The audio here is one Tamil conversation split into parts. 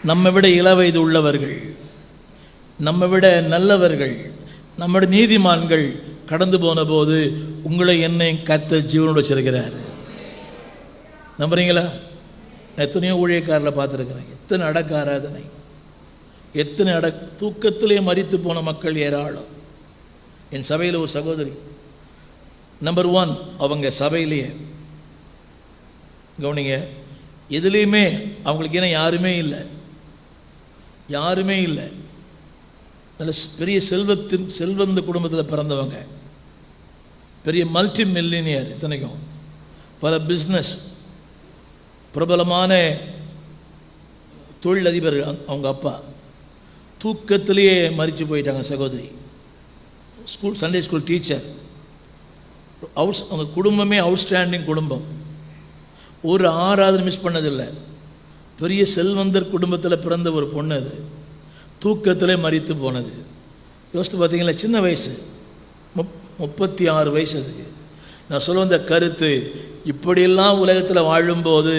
நம்மை விட இளவயது உள்ளவர்கள், நம்மை விட நல்லவர்கள், நம்முடைய நீதிமான்கள் கடந்து போன போது உங்களை என்னை கர்த்தர் ஜீவனோடு வச்சிருக்கிறார். நம்புறீங்களா? எத்தனையோ ஊழியக்காரில் பார்த்துருக்கிறேன். எத்தனை அடக்க ஆராதனை, எத்தனை தூக்கத்திலே மரித்து போன மக்கள் ஏராளம். என் சபையில் ஒரு சகோதரி நம்பர் 1, அவங்க சபையிலேயே கவனிங்க, எதுலேயுமே அவங்களுக்கு ஏன்னா யாருமே இல்லை. நல்ல பெரிய செல்வந்த குடும்பத்தில் பிறந்தவங்க, பெரிய மல்டி மில்லினியர், இத்தனைக்கும் பல பிஸ்னஸ், பிரபலமான தொழிலதிபர். அவங்க அப்பா தூக்கத்திலேயே மரித்து போயிட்டாங்க. சகோதரி சண்டே ஸ்கூல் டீச்சர். அவங்க குடும்பமே அவுட்ஸ்டாண்டிங் குடும்பம். ஒரு ஆராதனை மிஸ் பண்ணதில்லை. பெரிய செல்வந்தர் குடும்பத்தில் பிறந்த ஒரு பொண்ணு அது தூக்கத்திலே மரித்து போனது. யோசித்து பார்த்தீங்களா? சின்ன வயசு, 36 வயசு. அதுக்கு நான் சொல்ல வந்த கருத்து, இப்படியெல்லாம் உலகத்தில் வாழும்போது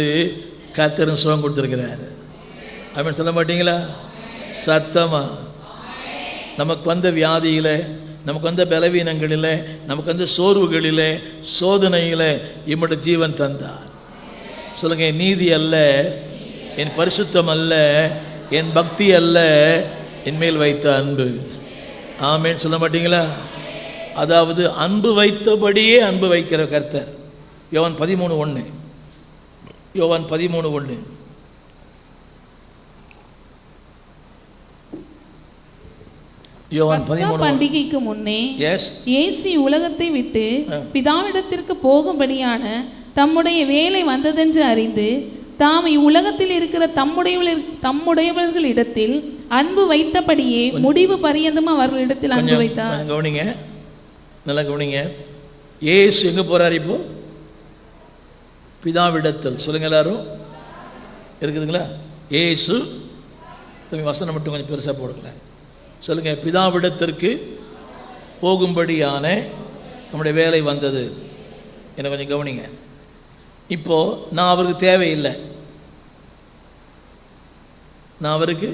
கர்த்தர் சுகம் கொடுத்துருக்கிறார். அப்படின்னு சொல்ல மாட்டீங்களா? சத்தமா. நமக்கு வந்த வியாதியில், நமக்கு வந்த பலவீனங்களில், நமக்கு வந்த சோர்வுகளில், சோதனையில் இம்மட்டு ஜீவன் தந்தார். சொல்லுங்க, நீதி அல்ல, என் பரிசுத்தம் அல்ல, என் பக்தி அல்ல, என்மேல் வைத்த அன்பு. ஆமேன்னு சொல்ல மாட்டீங்களா? அதாவது அன்பு வைத்தபடியே அன்பு வைக்கிற கர்த்தர். யோவான் 13:1. யோவான் 13:1. யோவான் 13 பண்டிகைக்கு முன்னே இயேசு உலகத்தை விட்டு பிதாவிடத்திற்கு போகும்படியான தம்முடைய வேலை வந்ததென்று அறிந்து தாம் இவ்வுலகத்தில் இருக்கிற தம்முடையவர்களிடத்தில் அன்பு வைத்தபடியே முடிவு பரியந்தம் அவர்களிடத்தில் அன்பு வைத்தார். கவனிங்க, நல்லா கவனிங்க. இயேசு எங்க போறாரு இப்போ? பிதாவிடத்தில். சொல்லுங்க எல்லாரும், இருக்குதுங்களா? இயேசு, வசனம் மட்டும் கொஞ்சம் பெருசா போடுங்கள. சொல்லுங்க, பிதாவிடத்திற்கு போகும்படியான நம்முடைய வேலை வந்தது. என்ன கொஞ்சம் கவனிங்க. இப்போ நான் அவருக்கு தேவையில்லை, நான் அவருக்கு,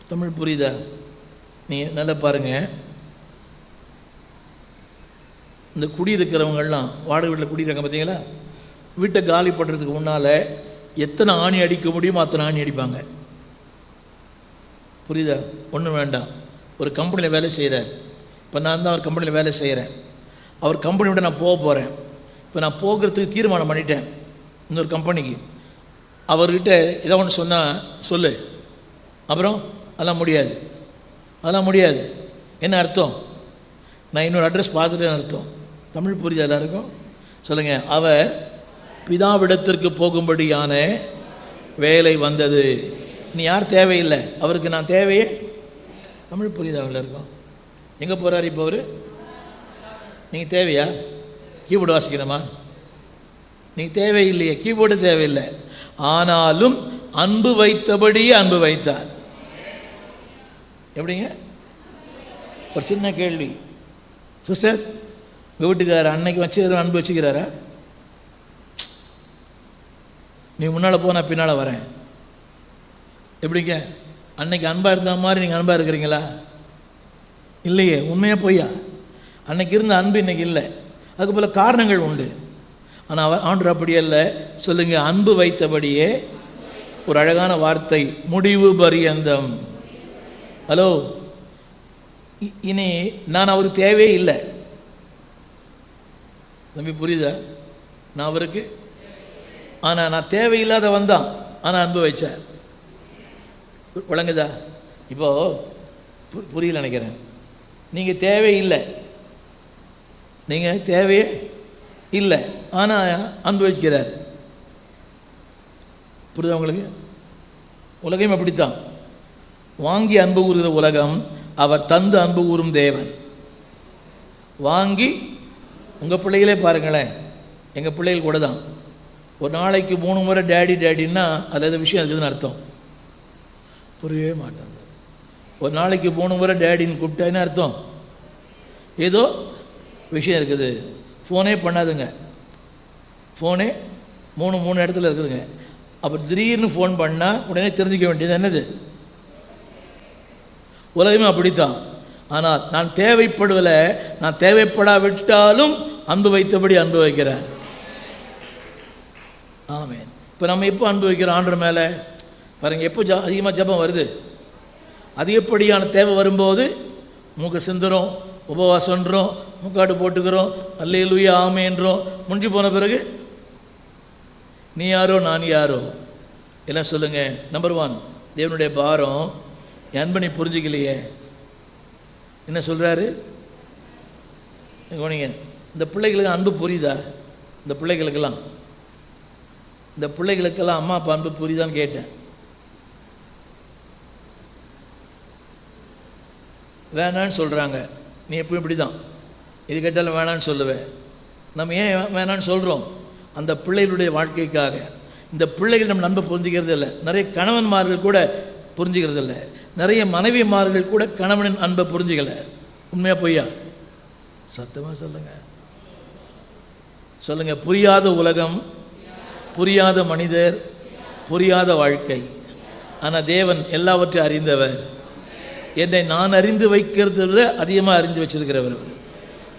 தமிழ் புரியுதா? நீ நல்லா பாருங்க. இந்த குடியிருக்கிறவங்கெல்லாம் வாடகை வீட்டில் குடியிருக்காங்க பார்த்தீங்களா? வீட்டை காலி பண்ணுறதுக்கு முன்னால் எத்தனை ஆணி அடிக்க முடியுமோ அத்தனை ஆணி அடிப்பாங்க. புரியுதா? ஒன்றும் வேண்டாம். ஒரு கம்பெனியில் வேலை செய்கிறார். இப்போ நான் தான் அவர் கம்பெனியில் வேலை செய்கிறேன். அவர் கம்பெனி விட நான் போக போகிறேன். இப்போ நான் போகிறதுக்கு தீர்மானம் பண்ணிட்டேன் இன்னொரு கம்பெனிக்கு. அவர்கிட்ட ஏதோ ஒன்று சொன்னால் சொல்லு, அப்புறம் அதெல்லாம் முடியாது. என்ன அர்த்தம்? நான் இன்னொரு அட்ரஸ் பார்த்துட்டேன்னு அர்த்தம். தமிழ் புரியுதா எல்லாருக்கும்? சொல்லுங்கள், அவர் பிதாவிடத்திற்கு போகும்படியான வேலை வந்தது. நீ யார் தேவையில்லை, அவருக்கு நான் தேவையே. தமிழ் புரியுதா எல்லாருக்கும்? எங்கே போகிறார் இப்போ அவர்? நீங்கள் தேவையா? கீபோர்டு வாசிக்கணுமா? நீங்கள் தேவையில்லையே, கீபோர்டு தேவையில்லை. ஆனாலும் அன்பு வைத்தபடியே அன்பு வைத்தார். எப்படிங்க? ஒரு சின்ன கேள்வி சிஸ்டர், உங்கள் வீட்டுக்காரர் அன்னைக்கு வச்சு அன்பு வச்சுக்கிறாரா? நீ முன்னால் போனால் பின்னால் வரேன். எப்படிங்க? அன்னைக்கு அன்பாக இருந்த மாதிரி நீங்கள் அன்பாக இருக்கிறீங்களா? இல்லையே. உண்மையாக பொய்யா? அன்னைக்கு இருந்த அன்பு இன்னைக்கு இல்லை. அதுக்கு போல காரணங்கள் உண்டு. ஆனால் ஆண்டவர் அப்படியே இல்லை. சொல்லுங்க, அன்பு வைத்தபடியே. ஒரு அழகான வார்த்தை, முடிவு பரியந்தம். ஹலோ, இனி நான் அவருக்கு தேவையே இல்லை. தம்பி புரியுதா? நான் அவருக்கு, ஆனால் நான் தேவையில்லாத வந்தான், ஆனால் அன்பு வைச்சார். விளங்குதா? இப்போ புரியல நினைக்கிறேன். நீங்கள் தேவையில்லை, நீங்கள் தேவையே இல்லை, ஆனால் அன்பு வைக்கிறார். புரியுதா உங்களுக்கு? உலகம் அப்படித்தான். வாங்கி அன்பு கூறுகிற உலகம், அவர் தந்து அன்பு கூறும் தேவன். வாங்கி உங்கள் பிள்ளைகளே பாருங்களேன், எங்கள் பிள்ளைகள் கூட தான் ஒரு நாளைக்கு 3 முறை டேடி டேடின்னா அதில் எந்த விஷயம் இருக்குதுன்னு அர்த்தம் புரியவே மாட்டாங்க. ஒரு நாளைக்கு 3 முறை டேடின்னு கூப்பிட்டா என்ன அர்த்தம்? ஏதோ விஷயம் இருக்குது. ஃபோனே பண்ணாதுங்க. ஃபோனே 3 இடத்துல இருக்குதுங்க. அப்போ திடீர்னு ஃபோன் பண்ணால் உடனே தெரிஞ்சிக்க வேண்டியது என்னது? உலகமே அப்படித்தான். ஆனால் நான் தேவைப்படுவதில்லை, நான் தேவைப்படாவிட்டாலும் அன்பு வைத்தபடி அன்பு வைக்கிறார். ஆமென். இப்போ நம்ம எப்போ அன்பு வைக்கிறோம் ஆண்டவர் மேலே பாருங்கள். எப்போ அதிகமாக ஜெபம் வருது? அதிகப்படியான தேவை வரும்போது மூக்க சிந்துறோம், உபவாசன்றோம், முக்காடு போட்டுக்கிறோம், அல்லேலூயா ஆமேன்றோம். முடிஞ்சு போன பிறகு நீ யாரோ நான் யாரோ எல்லாம் சொல்லுங்கள். நம்பர் 1, தேவனுடைய பாரம் என் அன்பனை புரிஞ்சிக்கலையே. என்ன சொல்கிறாரு? கவனிங்க. இந்த பிள்ளைகளுக்கு அன்பு புரியுதா? இந்த பிள்ளைகளுக்கெல்லாம் அம்மா அப்பா அன்பு புரியுதான்னு கேட்டேன். வேணான்னு சொல்கிறாங்க. நீ எப்பவும் இப்படி தான், இது கேட்டாலும் வேணான்னு சொல்லுவேன். நம்ம ஏன் வேணான்னு சொல்கிறோம்? அந்த பிள்ளைகளுடைய வாழ்க்கைக்காக. இந்த பிள்ளைகள் நம்ம நண்பை புரிஞ்சுக்கிறது இல்லை. நிறைய கணவன்மார்கள் கூட புரிஞ்சுக்கிறது இல்லை. நிறைய மனைவிமார்கள் கூட கணவனின் அன்பை புரிஞ்சுக்கலை. உண்மையாக பொய்யா? சத்தமாக சொல்லுங்கள். புரியாத உலகம், புரியாத மனிதர், புரியாத வாழ்க்கை. ஆனால் தேவன் எல்லாவற்றையும் அறிந்தவர். என்னை நான் அறிந்து வைக்கிறது விட அதிகமாக அறிந்து வச்சிருக்கிறவர்.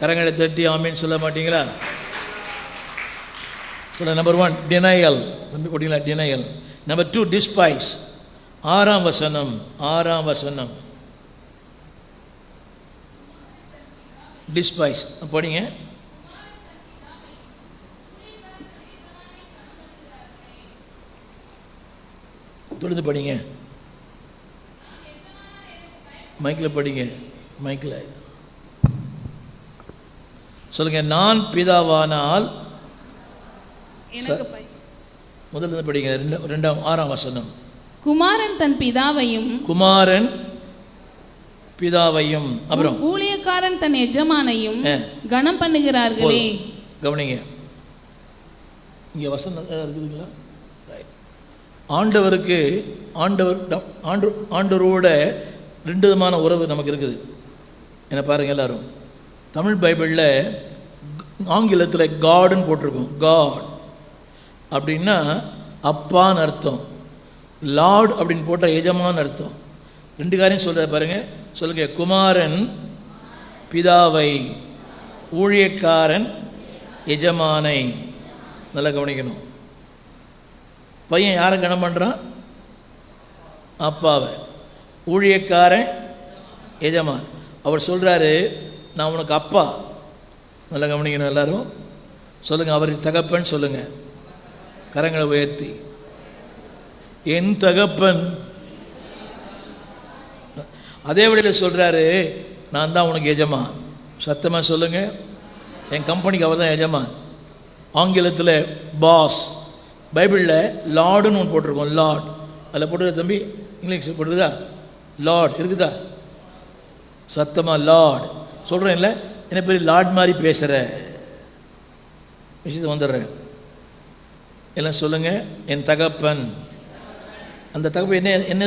கரங்களை தட்டி ஆமேன்னு சொல்ல மாட்டீங்களா? சொல்ல. Number 1 denial. தம்பி போட்டிங்களா? டினையல். Number 2 despise. 6ஆம் வசனம் டிஸ்பைஸ் படிங்க. தொடர்ந்து படிங்க. மைக்கில் படிங்க. மைக்கில் சொல்லுங்க. நான் பிதாவானால் முதல்ல படிங்க. 6ஆம் வசனம். குமாரன் தன் பிதாவையும் அப்புறம் ஊழியக்காரன் தன் எஜமானையும் கனம் பண்ணுகிறார்களே. கவனிங்க. இங்கே வசனம் இருக்குதுங்களா? ஆண்டவரோட 2 விதமான உறவு நமக்கு இருக்குது. என்ன பாருங்கள் எல்லாரும். தமிழ் பைபிளில் ஆங்கிலத்தில் காடுன்னு போட்டிருக்கோம். காட் அப்படின்னா அப்பான்னு அர்த்தம். லார்ட் அப்படின்னு போட்ட எஜமான்னு அர்த்தம். 2 காரியம் சொல்கிற பாருங்கள். சொல்லுங்க. குமாரன் பிதாவை, ஊழியக்காரன் எஜமானை. நல்லா கவனிக்கணும். பையன் யாரை கனம் பண்ணுறான்? அப்பாவை. ஊழியக்காரன் எஜமான். அவர் சொல்கிறாரு, நான் உனக்கு அப்பா. நல்லா கவனிக்கணும் எல்லாரும். சொல்லுங்கள். அவர் தகப்பன் சொல்லுங்கள். கரங்களை உயர்த்தி. என் தகப்பன். அதே வழியில் சொல்கிறாரு, நான் தான் உனக்கு எஜமான். சத்தமாக சொல்லுங்கள். என் கம்பெனிக்கு அவர் தான் எஜமான். ஆங்கிலத்தில் பாஸ். பைபிளில் லார்டுன்னு ஒன்று போட்டிருக்கோம். லார்ட் அதில் போட்டுருதா தம்பி? இங்கிலீஷ் போட்டுருதா? லார்ட் இருக்குதா? சத்தமாக லார்ட் சொல்கிறேன். இல்லை என்ன பெரிய லார்ட் மாதிரி பேசுகிற விஷயத்தை வந்துடுறேன். எல்லாம் சொல்லுங்கள். என் தகப்பன். அந்த தகப்பன் என்ன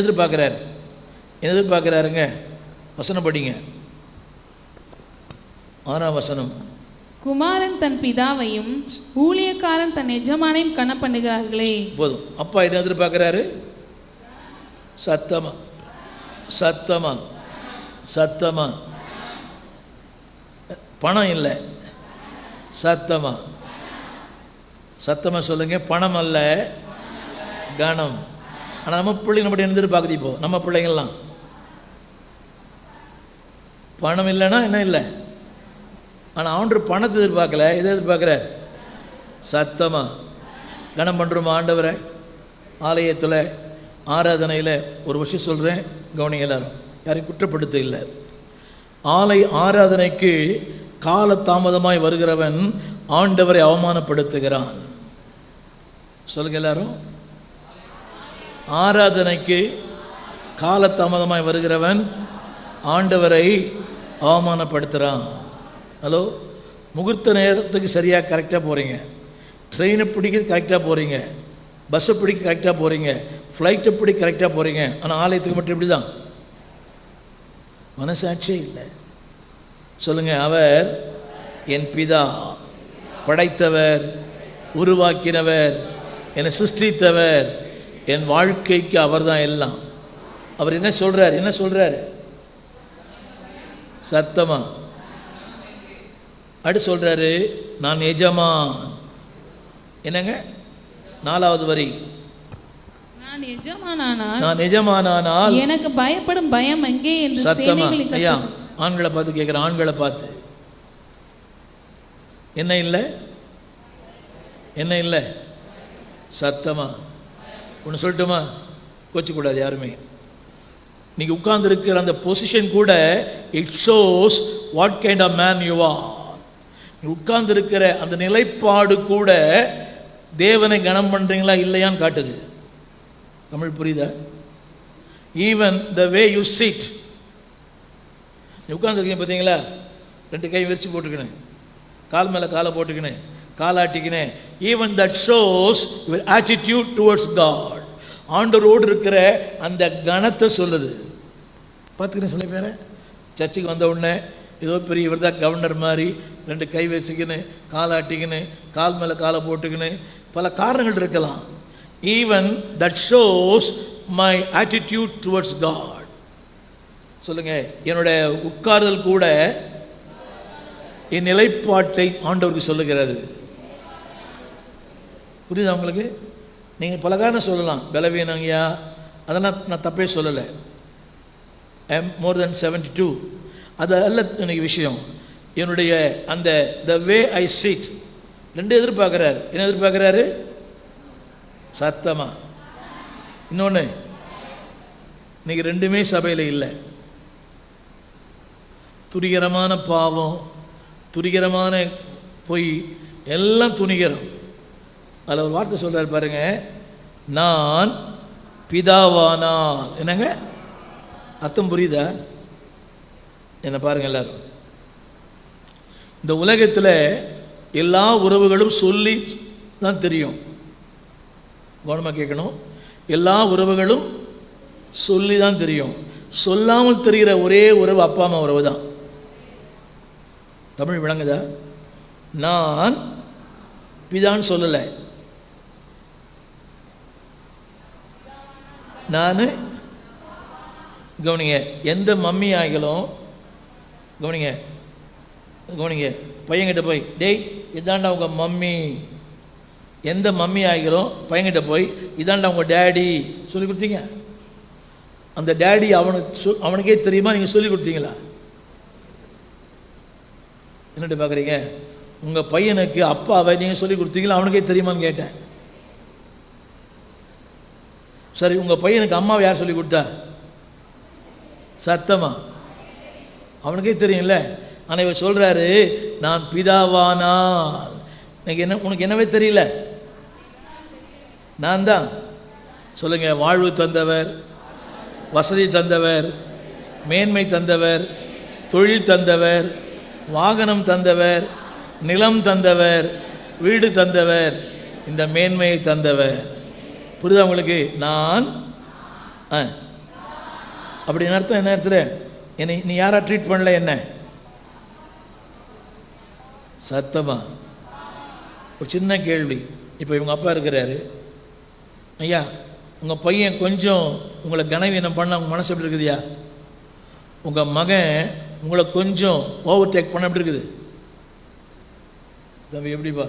எதிர்பார்க்குறாருங்க? வசனம் படிங்க. 6ஆம் வசனம். குமாரன் தன் பிதாவையும் ஊழியக்காரன் தன் எஜமானையும் கனம் பண்ணுகிறார்களே. போதும். அப்பா என்ன எதிர்பார்க்குறாரு? சத்தமா பணம் இல்லை. சத்தமா சொல்லுங்க. பணம் அல்ல, கனம். ஆனால் நம்ம பிள்ளைங்க மட்டும் என்ன எதிர்பார்க்குது? இப்போ நம்ம பிள்ளைங்கள்லாம் பணம் இல்லைன்னா என்ன இல்லை. ஆனால் ஆண்டவர் பணத்தை எதிர்பார்க்கல. எதை எதிர்பார்க்குறார்? சத்தமாக கனம் பண்ணுறோமா ஆண்டவரை? ஆலயத்தில் ஆராதனையில் ஒரு விஷயம் சொல்கிறேன், கவனிங்க எல்லாரும். யாரையும் குற்றப்படுத்த இல்லை. ஆராதனைக்கு காலதாமதமாய் வருகிறவன் ஆண்டவரை அவமானப்படுத்துகிறான். சொல்லுங்க எல்லாரும். ஆராதனைக்கு காலதாமதமாய் வருகிறவன் ஆண்டவரை அவமானப்படுத்துகிறான். ஹலோ, முகூர்த்த நேரத்துக்கு சரியாக கரெக்டாக போகிறீங்க, ட்ரெயினை பிடிக்க கரெக்டாக போகிறீங்க, பஸ்ஸை பிடிக்க கரெக்டாக போகிறீங்க, ஃப்ளைட்டை பிடிக்க கரெக்டாக போகிறீங்க. ஆனால் ஆலயத்துக்கு மட்டும் இப்படி தான். மனசாட்சியே இல்லை. சொல்லுங்கள். அவர் என் பிதா, படைத்தவர், உருவாக்கினவர், என்னை சிருஷ்டித்தவர், என் வாழ்க்கைக்கு அவர் தான் எல்லாம். அவர் என்ன சொல்றாரு? சத்தமா அடுத்து சொல்றாரு, நான் எஜமான். என்னங்க 4வது வரி, நான் எஜமானானால் எனக்கு பயப்படும் பயம் எங்கே என்று சத்தமா. ஐயா, ஆண்களை பார்த்து கேட்குற, ஆண்களை பார்த்து என்ன இல்லை சத்தமா ஒன்று சொல்லட்டுமா? கோச்சிக்கூடாது யாருமே. நீங்க உட்கார்ந்து இருக்கிற அந்த பொசிஷன் கூட it shows what kind of man you are. நீ உட்கார்ந்து இருக்கிற அந்த நிலைப்பாடு கூட தேவனை கனம் பண்றீங்களா இல்லையான்னு காட்டுது. தமிழ் புரியுதா? Even the way you sit, நீ உட்கார்ந்துருக்கீங்க பார்த்தீங்களா, 2 கை விரிச்சு போட்டுக்கினேன், கால் மேலே காலை போட்டுக்கினேன், காலாட்டிக்கினேன். Even that shows your attitude towards God. ஆண்டவரோடு இருக்கிற அந்த கணத்தை சொல்லுது. பார்த்துக்கினேன் சில பேரை சர்ச்சுக்கு வந்த உடனே ஏதோ பெரிய இவர் தான் கவர்னர் மாதிரி 2 கை வச்சுக்கின்னு, காலாட்டிக்கின்னு, கால் மேலே காலை போட்டுக்கின்னு, பல காரணங்கள் இருக்கலாம். Even that shows my attitude towards God. சொல்லுங்க, என்னுடைய உட்கார்தல் கூட என் நிலைப்பாட்டை ஆண்டவருக்கு சொல்லுகிறது. புரியுதா உங்களுக்கு? நீங்கள் பல காரணம் சொல்லலாம், பலவீனங்கயா, அதெல்லாம் நான் தப்பே சொல்லலை. மோர் தென் 72 அது அல்ல எனக்கு விஷயம். என்னுடைய அந்த த வே ஐ சிட் 2 எதிர்பார்க்குறாரு. என்ன எதிர்பார்க்குறாரு? சத்தமா. இன்னொன்று, இன்னைக்கு 2மே சபையில் இல்லை. துணிகரமான பாவம், துணிகரமான பொய், எல்லாம் துணிகரம். அதில் ஒரு வார்த்தை சொல்கிறார் பாருங்க, நான் பிதாவானால். என்னங்க அர்த்தம் புரியுதா? என்ன பாருங்க எல்லாரும். இந்த உலகத்தில் எல்லா உறவுகளும் சொல்லி தான் தெரியும். கவனமாக கேட்கணும். எல்லா உறவுகளும் சொல்லி தான் தெரியும். சொல்லாமல் தெரிகிற ஒரே உறவு அப்பா அம்மா உறவு தான். தமிழ் விளங்குதா? நான் பிதான்னு சொல்லலை, நான் கவனிங்க, எந்த மம்மி ஆகிலும் கவனிங்க பையன்கிட்ட போய் டேய் இதாண்டா உங்கள் மம்மி, எந்த மம்மி ஆகிலும் பையன்கிட்ட போய் இதாண்டா உங்கள் டேடி சொல்லி கொடுத்தீங்க? அந்த டேடி அவனுக்கே தெரியுமா? நீங்கள் சொல்லி கொடுத்தீங்களா? என்னட்டு பார்க்குறீங்க? உங்கள் பையனுக்கு அப்பாவை நீங்கள் சொல்லி கொடுத்தீங்களா? அவனுக்கே தெரியுமான்னு கேட்டேன். சரி, உங்கள் பையனுக்கு அம்மாவை யார் சொல்லி கொடுத்தா? சத்தமா. அவனுக்கே தெரியும்ல. ஆனால் இவர் சொல்கிறாரு, நான் பிதாவானால். உனக்கு என்னவே தெரியல? நான் தான். சொல்லுங்க, வாழ்வு தந்தவர், வசதி தந்தவர், மேன்மை தந்தவர், தொழில் தந்தவர், வாகனம் தந்தவர், நிலம் தந்தவர், வீடு தந்தவர், இந்த மேன்மையை தந்தவர். புரியுதா உங்களுக்கு? நான் அப்படின்னு அர்த்தம். என்ன இடத்துல என்னை நீ யாரா ட்ரீட் பண்ணல? என்ன சத்தமா? ஒரு சின்ன கேள்வி. இப்போ இவங்க அப்பா இருக்கிறாரு, ஐயா உங்கள் பையன் கொஞ்சம் உங்களை கனவீனம் பண்ண உங்கள் மனசு எப்படி இருக்குதுயா? உங்கள் மகன் உங்களை கொஞ்சம் ஓவர்டேக் பண்ண எப்படி இருக்குது? தம்பி எப்படிப்பா?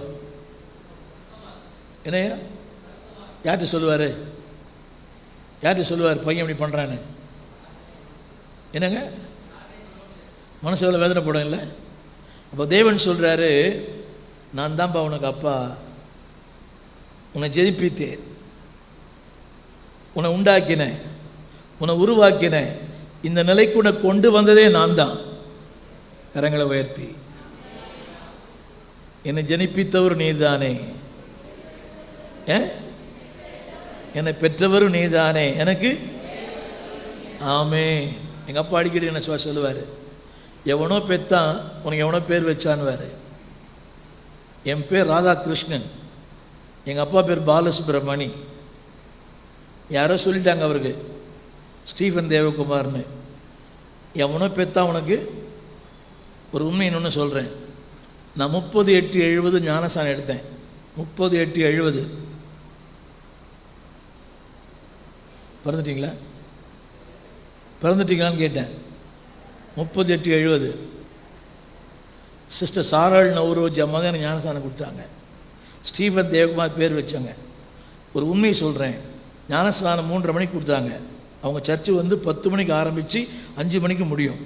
என்னையா யார்கிட்ட சொல்லுவார்? யார்கிட்ட சொல்லுவார் பையன் இப்படி பண்ணுறான்னு? என்னங்க மனசு எவ்வளோ வேதனை போடும் இல்லை? அப்போ தேவன் சொல்கிறாரு, நான் தான்ப்பா உனக்கு அப்பா, உன்னை ஜெயிப்பித்தேன், உன்னை உண்டாக்கினேன், உன்னை உருவாக்கினேன், இந்த நிலைக்கு உன்னை கொண்டு வந்ததே நான் தான். கரங்களை உயர்த்தி, என்னை ஜனிப்பித்தவர் நீதானே, என்னை பெற்றவரும் நீதானே, எனக்கு ஆமே. எங்கள் அப்பா அடிக்கடி என்ன சொல்லுவார், எவனோ பெத்தான் உனக்கு எவனோ பேர் வச்சான்வார். என் பேர் ராதாகிருஷ்ணன், எங்கள் அப்பா பேர் பாலசுப்ரமணி. யாரோ சொல்லிட்டாங்க அவருக்கு ஸ்டீஃபன் தேவகுமார்னு. எவனோ பெத்தான் உனக்கு. ஒரு உண்மை இன்னொன்று சொல்கிறேன். நான் 30/8/70 ஞானசானம் எடுத்தேன். 30/8/70 பிறந்துட்டீங்களான்னு கேட்டேன். 38-70. சிஸ்டர் சாராள் நவரோஜி அம்மா தான் எனக்கு ஞானஸ்தானம் கொடுத்தாங்க. ஸ்டீஃபன் தேவகுமார் பேர் வச்சாங்க. ஒரு உண்மையை சொல்கிறேன், ஞானஸ்தானம் 3:30 மணிக்கு கொடுத்தாங்க. அவங்க சர்ச்சு வந்து 10 மணிக்கு ஆரம்பித்து 5 மணிக்கு முடியும்.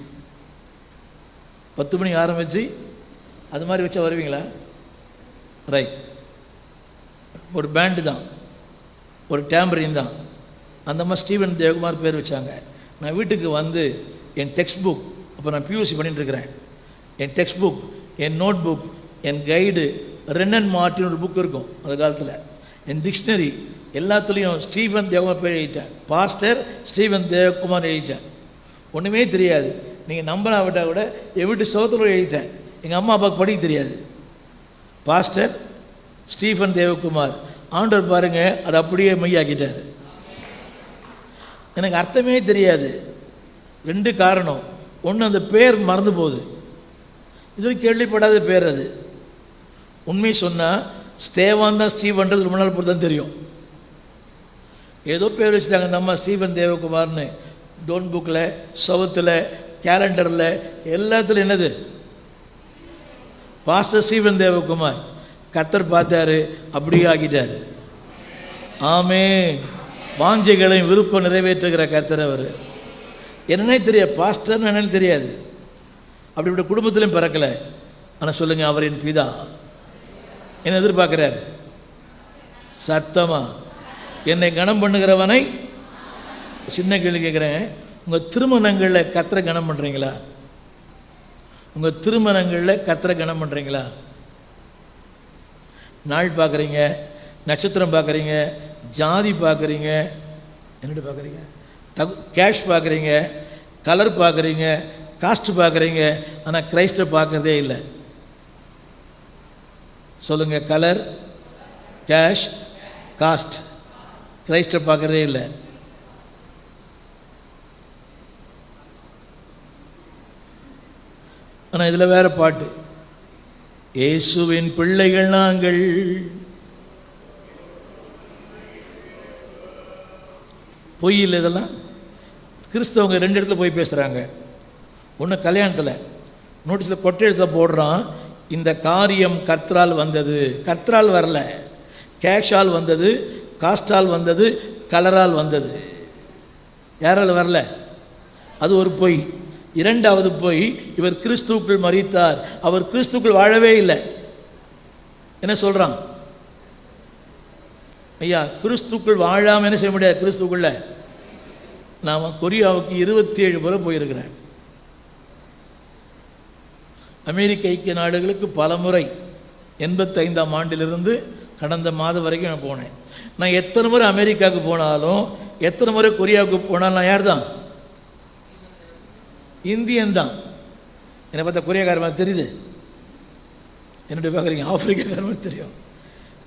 10 மணிக்கு ஆரம்பித்து அது மாதிரி வச்சா வருவீங்களா? ரைட். ஒரு பேண்டு தான், ஒரு டேம்பரின் தான். அந்த மாதிரி ஸ்டீஃபன் தேவகுமார் பேர் வச்சாங்க. நான் வீட்டுக்கு வந்து என் டெக்ஸ்ட் புக், அப்போ நான் பியூசி பண்ணிட்டுருக்கிறேன், என் டெக்ஸ்ட் புக், என் நோட் புக், என் கைடு, ரென்னன் மார்ட்டின் ஒரு புக் இருக்கும் அந்த காலத்தில், என் டிக்ஷனரி எல்லாத்துலேயும் ஸ்டீஃபன் தேவகுமார் பேர் எழுதிட்டேன். பாஸ்டர் ஸ்டீஃபன் தேவகுமார் எழுதிட்டேன். ஒன்றுமே தெரியாது. நீங்கள் நம்பலாவிட்டால் கூட என் வீட்டு சோதத்தில் எழுதிட்டேன். எங்கள் அம்மா அப்பாவுக்கு படிக்க தெரியாது. Pastor Stephen Devakumar. ஆண்டவர் பாருங்கள், அதை அப்படியே மையாக்கிட்டார். எனக்கு அர்த்தமே தெரியாது. 2 காரணம். ஒன்று, அந்த பேர் மறந்து போகுது. இதுவரை கேள்விப்படாத பேர் அது. உண்மை சொன்னால் ஸ்தேவான் தான் ஸ்டீவன்றது ரொம்ப நாள் பொறுத்து தான் தெரியும். ஏதோ பேர் வச்சுட்டாங்க அந்த அம்மா, ஸ்டீஃபன் தேவகுமார்னு. டோன் புக்கில், சவுத்தில், கேலண்டரில், எல்லாத்துலையும் என்னது? Pastor Stephen Devakumar. கர்த்தர் பார்த்தாரு, அப்படியே ஆக்கிட்டார். ஆமென். வாஞ்சைகளையும் விருப்பம் நிறைவேற்றுகிற கர்த்தர் அவர். என்னன்னே தெரியாது, பாஸ்டர்னு என்னன்னு தெரியாது. அப்படிப்பட்ட குடும்பத்திலையும் பிறக்கலை. ஆனால் சொல்லுங்கள், அவர் என் பிதா. என்ன எதிர்பார்க்குறாரு? சத்தமா என்னை கனம் பண்ணுகிறவனை. சின்ன கேள்வி கேட்குறேன், உங்கள் திருமணங்களில் கர்த்தரை கனம் பண்ணுறீங்களா? உங்கள் திருமணங்களில் கர்த்தரை கனம் பண்ணுறீங்களா? நாள் பார்க்குறீங்க, நட்சத்திரம் பார்க்குறீங்க, ஜாதி பார்க்குறீங்க, என்னட்டு பார்க்குறீங்க, கேஷ் பார்க்குறீங்க, கலர் பார்க்குறீங்க, காஸ்ட் பார்க்குறீங்க. ஆனால் கிரைஸ்டை பார்க்குறதே இல்லை. சொல்லுங்கள், கலர், கேஷ், காஸ்ட், கிரைஸ்டை பார்க்குறதே இல்லை. ஆனால் இதில் வேறு பாட்டு, இயேசுவின் பிள்ளைகள் நாங்கள். பொய் இல்லை இதெல்லாம். கிறிஸ்தவங்க 2 இடத்துல போய் பேசுகிறாங்க. ஒன்று கல்யாணத்தில் நோட்டீஸில் கொட்டை எழுத்தில் போடுறான், இந்த காரியம் கர்த்தரால் வந்தது. கர்த்தரால் வரல, கேஷால் வந்தது, காஸ்டால் வந்தது, கலரால் வந்தது. யாரால் வரல? அது ஒரு பொய். 2வது பொய், இவர் கிறிஸ்துவுக்குள் மரித்தார், அவர் கிறிஸ்துவுக்குள் வாழவே இல்லை. என்ன சொல்கிறான்? ஐயா, கிறிஸ்துக்குள் வாழாமல் என்ன செய்ய முடியாது? கிறிஸ்துக்குள்ள நான் கொரியாவுக்கு 27 முறை போயிருக்கிறேன். அமெரிக்க ஐக்கிய நாடுகளுக்கு பல முறை, 85ஆம் ஆண்டிலிருந்து கடந்த மாதம் வரைக்கும் நான் போனேன். நான் எத்தனை முறை அமெரிக்காவுக்கு போனாலும், எத்தனை முறை கொரியாவுக்கு போனாலும் நான் யார் தான்? இந்தியன் தான். என்னை பார்த்தா கொரியாக்கார மாதிரி தெரியுது? என்னுடைய பார்க்குறீங்க, ஆப்பிரிக்காக்கார மாதிரி தெரியும்.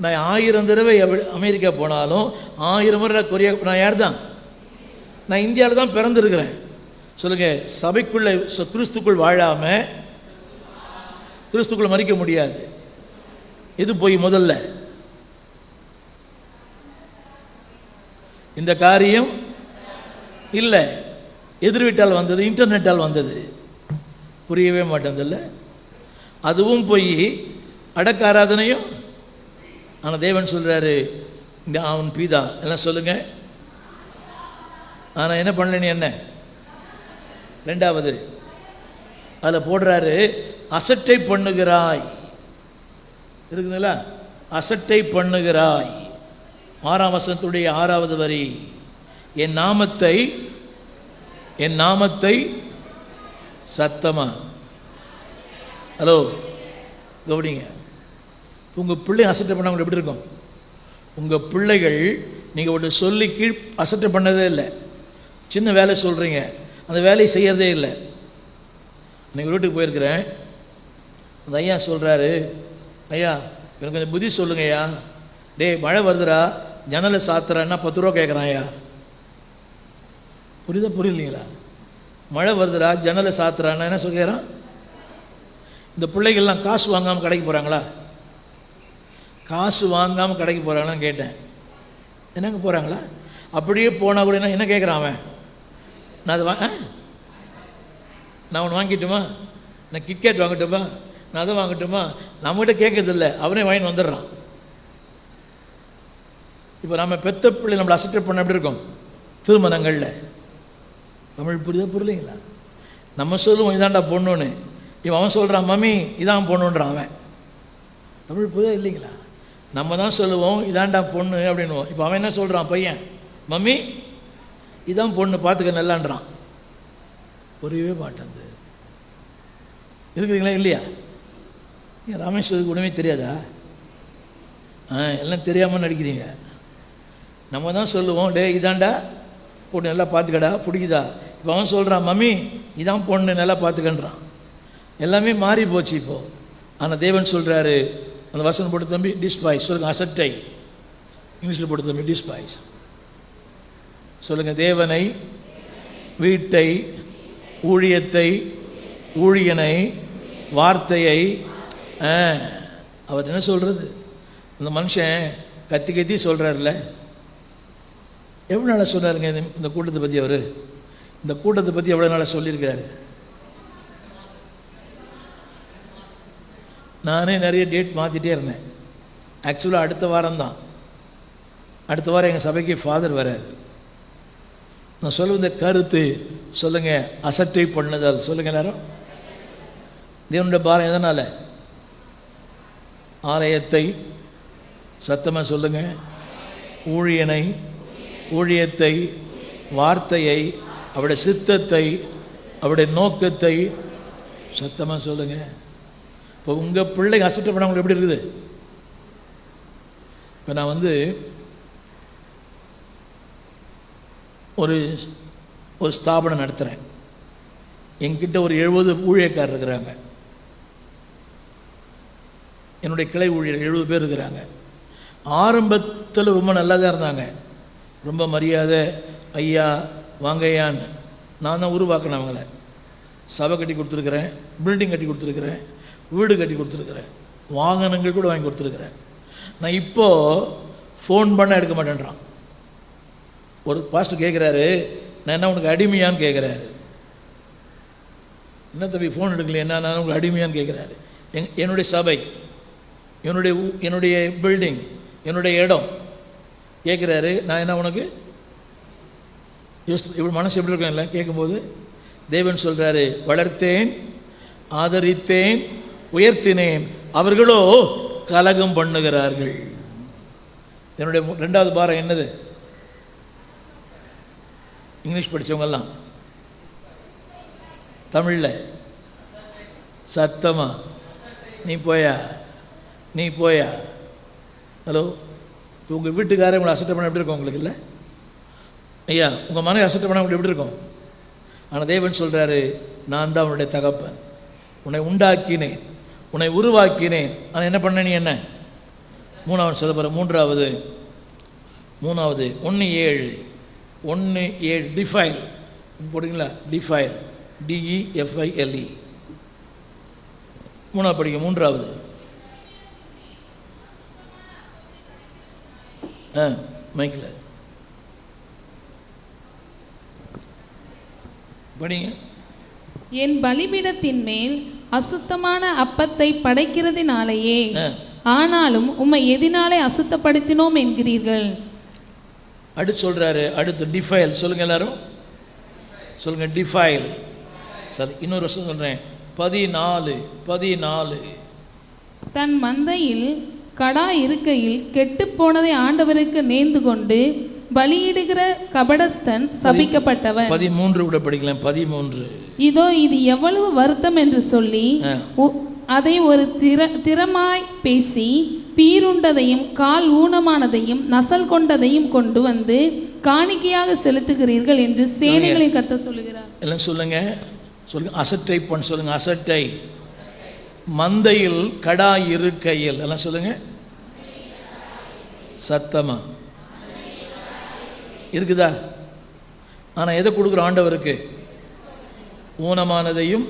நான் 1000 தடவை அமெரிக்கா போனாலும் 1000 முறை கொரியா. நான் யார் தான்? நான் இந்தியாவில் தான் பிறந்திருக்கிறேன். சொல்லுங்கள், சபைக்குள்ளே கிறிஸ்துக்குள் வாழாமல் கிறிஸ்துக்குள் மறிக்க முடியாது. இது போய் முதல்ல இந்த காரியம் இல்லை, எதிர்விட்டால் வந்தது, இன்டர்நெட்டால் வந்தது. புரியவே மாட்டேதில்ல. அதுவும் போய் அடக்க ஆராதனையும். ஆனால் தேவன் சொல்கிறாரு, இந்த அவன் பிதா. எல்லாம் சொல்லுங்கள். ஆனால் என்ன பண்ணல நீ? என்ன 2வது அதில் போடுறாரு, அசட்டை பண்ணுகிறாய். இருக்குதுங்களா? அசட்டை பண்ணுகிறாய். 6ஆம் வசனத்துடைய 6வது வரி, என் நாமத்தை சத்தமா. ஹலோ, கவனிங்க. உங்கள் பிள்ளை அசட்டை பண்ணவங்க எப்படி இருக்கும்? உங்கள் பிள்ளைகள் நீங்கள் ஒன்று சொல்லி கீழ் அசட்டை பண்ணதே இல்லை. சின்ன வேலை சொல்கிறீங்க, அந்த வேலையை செய்யறதே இல்லை. நீங்கள் வீட்டுக்கு போயிருக்கிறேன், அந்த ஐயா சொல்கிறாரு, ஐயா எனக்கு கொஞ்சம் புத்தி சொல்லுங்கய்யா. டேய், மழை வருதுடா, ஜன்னலை சாத்துறான்னா 10 ரூபா கேட்குறான். ஐயா புரியலைங்களா? மழை வருதுடா, ஜன்னலை சாத்துறான்னா என்ன சொல்கிறான்? இந்த பிள்ளைகள்லாம் காசு வாங்காமல் கடைக்கு போகிறாங்களா? காசு வாங்காமல் கடைக்கு போகிறாங்களான்னு கேட்டேன். என்னங்க போகிறாங்களா? அப்படியே போனால் கூட என்ன கேட்குறான் அவன்? நான் அதை நான் ஒன்று வாங்கிட்டுமா, நான் கிட்கேட் வாங்கட்டுமா, நான் அதை வாங்கட்டுமா, நம்மகிட்ட கேட்கறதில்ல, அவனே வாங்கிட்டு வந்துடுறான். இப்போ நம்ம பெத்த பிள்ளை நம்மளை அசப்ட் பண்ண எப்படி இருக்கும்? திருமணங்களில் தமிழ் புரியலைங்களா? நம்ம சொல்லுவோம் இதாண்டா பொண்ணுன்னு, இவன் அவன் சொல்கிறான் மம்மி இதான் பொண்ணுன்றான் அவன். தமிழ் புரியுதா இல்லைங்களா? நம்ம தான் சொல்லுவோம் இதாண்டா பொண்ணு அப்படின்னுவோம். இப்போ அவன் என்ன சொல்கிறான் பையன், மம்மி இதான் பொண்ணு பார்த்துக்க நல்லான்றான். புரியவே மாட்டேங்குது. இருக்குதுங்களா இல்லையா? ஏன் ராமேஸ்வருக்கு ஒன்றுமே தெரியாதா? எல்லாம் தெரியாமல் நடிக்கிறீங்க. நம்ம தான் சொல்லுவோம் டே இதாண்டா பொண்ணு நல்லா பார்த்துக்கடா, பிடிக்குதா? இப்போ அவன் சொல்கிறான் மம்மி இதான் பொண்ணு நல்லா பார்த்துக்கன்றான். எல்லாமே மாறி போச்சு இப்போது. ஆனால் தேவன் சொல்கிறாரு, அந்த வசனம் போட்டு தம்பி டிஸ்பாய்ஸ் சொல்லுங்கள், அசட்டை இங்கிலீஷில் போட்டு தம்பி டிஸ்பாய்ஸ் சொல்லுங்கள். தேவனை, வீட்டை, ஊழியத்தை, ஊழியனை, வார்த்தையை அவர் என்ன சொல்கிறது? இந்த மனுஷன் கத்தி கத்தி சொல்கிறார்ல, எவ்வளோ நாளாக சொன்னாருங்க இந்த கூட்டத்தை பற்றி? அவர் இந்த கூட்டத்தை பற்றி எவ்வளோ நாளாக சொல்லியிருக்காரு? நானே நிறைய டேட் மாற்றிட்டே இருந்தேன். ஆக்சுவலாக அடுத்த வாரம் தான், அடுத்த வாரம் எங்கள் சபைக்கு ஃபாதர் வரார். நான் சொல்லுவத கருத்து சொல்லுங்கள், அசட்டை பண்ணுதல் சொல்லுங்கள் எல்லாரும். தேவனுடைய பாரம் எதனால்? ஆலயத்தை சத்தமாக சொல்லுங்கள், ஊழியனை, ஊழியத்தை, வார்த்தையை, அவருடைய சித்தத்தை, அவருடைய நோக்கத்தை சத்தமாக சொல்லுங்கள். இப்போ உங்கள் பிள்ளைங்க அசட்டை பண்ணவங்களுக்கு எப்படி இருக்குது? இப்போ நான் ஒரு ஸ்தாபனம் நடத்துகிறேன். என்கிட்ட ஒரு 70 ஊழியக்காரர் இருக்கிறாங்க. என்னுடைய கிளை ஊழியர் 70 பேர் இருக்கிறாங்க. ஆரம்பத்தில் ரொம்ப நல்லா தான் இருந்தாங்க, ரொம்ப மரியாதை, ஐயா வாங்கையான்னு. நான் தான் உருவாக்கினேன் அவங்கள. சபை கட்டி கொடுத்துருக்குறேன், பில்டிங் கட்டி கொடுத்துருக்குறேன், வீடு கட்டி கொடுத்துருக்குறேன், வாகனங்கள் கூட வாங்கி கொடுத்துருக்குறேன். நான் இப்போது ஃபோன் பண்ண எடுக்க மாட்டேன்றான். ஒரு பாஸ்டர் கேட்குறாரு, நான் என்ன உனக்கு அடிமையான்னு கேட்குறாரு. என்ன தம்பி ஃபோன் எடுக்கலையே, என்ன நான் உங்களுக்கு அடிமையான்னு கேட்குறாரு. என்னுடைய சபை, என்னுடைய பில்டிங், என்னுடைய இடம் கேட்குறாரு. நான் என்ன உனக்கு இப்படி மனசு எப்படி இருக்கேன் இல்லை கேட்கும்போது? தேவன் சொல்கிறாரு, வளர்த்தேன், ஆதரித்தேன், உயர்த்தினேன், அவர்களோ கலகம் பண்ணுகிறார்கள். என்னுடைய 2வது பாரம் என்னது? இங்கிலீஷ் படித்தவங்கெல்லாம் தமிழில் சத்தமா நீ போயா. ஹலோ, உங்கள் வீட்டுக்காரர் உங்களை அசட்டை பண்ண எப்படி இருக்கும் உங்களுக்கு? இல்லை ஐயா, உங்கள் மனைவி அசட்டை பண்ண உங்களுக்கு எப்படி இருக்கும்? ஆனால் தேவன் சொல்கிறாரு, நான் தான் உன்னுடைய தகப்பன், உன்னை உண்டாக்கினேன், உன்னை உருவாக்கினேன். ஆனால் என்ன பண்ண நீ? என்ன 3வது சொல்ல போகிற? 3வது 1:7 டிஃபைல் போடுங்களா? Defile, DEFILE. 3வது படிக்க. 3வது மைக்கில் படிங்க. என் பலிபீடத்தின் மேல் அசுத்தமான அப்பத்தை படைக்கிறதினாலேயே, ஆனாலும் உம்மை எதினாலே அசுத்தப்படுத்தினோம் என்கிறீர்கள். அடுத்து சொல்றாரு, அடுத்து டிஃபைல் சொல்லுங்க எல்லாரும், சொல்லுங்க டிஃபைல். சரி, இன்னொரு வருஷம் சொல்றேன். 14 தன் மந்தையில் கடா இருக்கையில் கெட்டு போனதை ஆண்டவருக்கு நேர்ந்து கொண்டு பலியிடுகிற கபடஸ்தன் சபிக்கப்பட்டவன். 13 கூட படிக்கலாம். 13 இதோ இது எவ்வளவு வருத்தம் என்று சொல்லி அதை ஒரு திறமாய் பேசி பீருண்டதையும் கால் ஊனமானதையும் நசல் கொண்டதையும் கொண்டு வந்து காணிக்கையாக செலுத்துகிறீர்கள் என்று சேனைகளை கத்த சொல்லுகிறார். எல்லாம் சொல்லுங்க, அசட்டை பண்ண சொல்லுங்க. அசட்டை மந்தையில் கடா இருக்கையில், எல்லாம் சொல்லுங்க சத்தமா. இருக்குதா? ஆனால் எதை கொடுக்குற ஆண்டவருக்கு? ஊனமானதையும்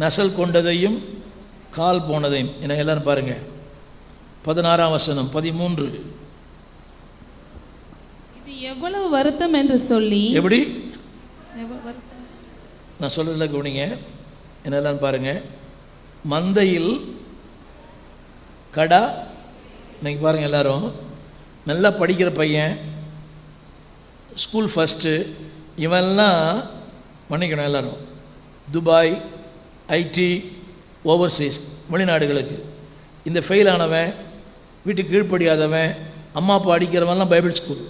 நசல் கொண்டதையும் கால் போனதையும். என்ன எல்லாரும் பாருங்க. 16ஆம் வசனம் 13. இது எவ்வளவு வருத்தம் என்று சொல்லி. எப்படி? வருத்தம். நான் சொல்றதுல கவனிங்க, என்னெல்லாம் பாருங்க. மந்தையில் கடா, இன்னைக்கு பாருங்க, எல்லாரும் நல்லா படிக்கிற பையன், ஸ்கூல் ஃபஸ்ட்டு, இவெல்லாம் மன்னிக்கணும், எல்லாரும் துபாய், ஐடி, ஓவர்சீஸ், வெளிநாடுகளுக்கு. இந்த ஃபெயில் ஆனவன், வீட்டுக்கு கீழ்ப்படியாதவன், அம்மா அப்பா அடிக்கிறவன்லாம் பைபிள் ஸ்கூல்.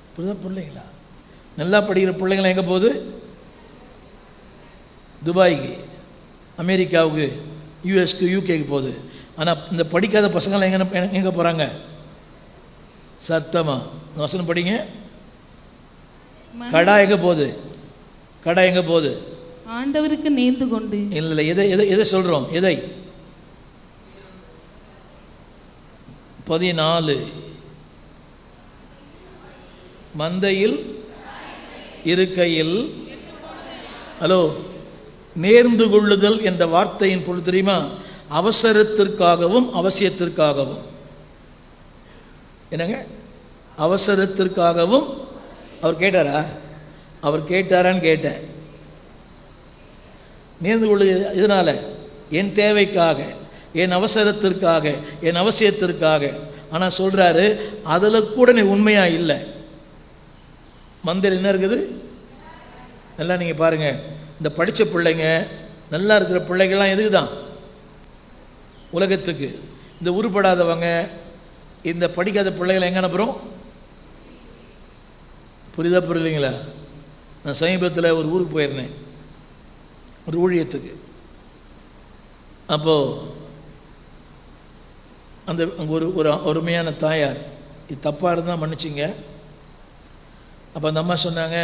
இப்படிதான் பிள்ளைங்களா? நல்லா படிக்கிற பிள்ளைங்களாம் எங்கே போகுது? துபாய்க்கு, அமெரிக்காவுக்கு, யூஎஸ்க்கு, யூகேக்கு போகுது. ஆனால் இந்த படிக்காத பசங்களாம் எங்கே போகிறாங்க? சத்தமா வசனம் படிங்க. கடா எங்கே போகுது? கடா எங்கே போகுது? ஆண்டவருக்கு நேர்ந்து கொண்டு. இல்லை, எதை எதை எதை சொல்கிறோம்? எதை? 14 மந்தையில் இருக்கையில், ஹலோ, நேர்ந்து கொள்ளுதல் என்ற வார்த்தையின் பொருள் தெரியுமா? அவசரத்திற்காகவும் அவசியத்திற்காகவும். என்னங்க? அவசரத்திற்காகவும். அவர் கேட்டாரா? அவர் கேட்டாரான்னு கேட்டேன். நேர்ந்து கொள்ளுது இதனால, என் தேவைக்காக, என் அவசரத்திற்காக, என் அவசியத்திற்காக. ஆனால் சொல்கிறாரு, அதில் கூட நீ உண்மையாக இல்லை. மந்தையில் என்ன இருக்குது? நல்லா நீங்கள் பாருங்கள், இந்த படித்த பிள்ளைங்க, நல்லா இருக்கிற பிள்ளைங்கள்லாம் எதுக்கு தான்? உலகத்துக்கு. இந்த உருப்படாதவங்க, இந்த படிக்காத பிள்ளைகளை எங்கே அனுப்புகிறோம்? புரியுதா புரியலைங்களா? நான் சமீபத்தில் ஒரு ஊருக்கு போயிருந்தேன், ஒரு ஊழியத்துக்கு. அப்போது அந்த அங்கே ஒரு அருமையான தாயார், இது தப்பாக இருந்தால் மன்னிச்சிங்க. அப்போ அந்த அம்மா சொன்னாங்க,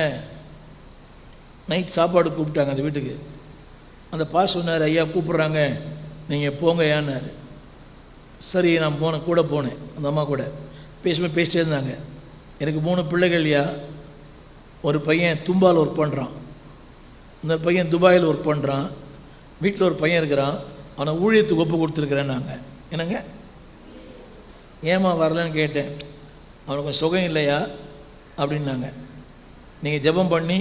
நைட் சாப்பாடு கூப்பிட்டாங்க அந்த வீட்டுக்கு. அந்த பாஸ் சொன்னார், ஐயா கூப்பிட்றாங்க, நீங்கள் போங்க ஏன்னார். சரி, நான் போனேன், கூட போனேன். அந்த அம்மா கூட பேசிட்டே இருந்தாங்க. எனக்கு 3 பிள்ளைகள் ஐயா. ஒரு பையன் தும்பால் ஒர்க் பண்ணுறான், இந்த பையன் துபாயில் ஒர்க் பண்ணுறான், வீட்டில் ஒரு பையன் இருக்கிறான், அவனை ஊழியத்துக்கு ஒப்பு கொடுத்துருக்குறேன். நாங்கள் என்னங்க, ஏமா வரலன்னு கேட்டேன். அவனுக்கு சுகம் இல்லையா அப்படின்னாங்க. நீங்கள் ஜெபம் பண்ணி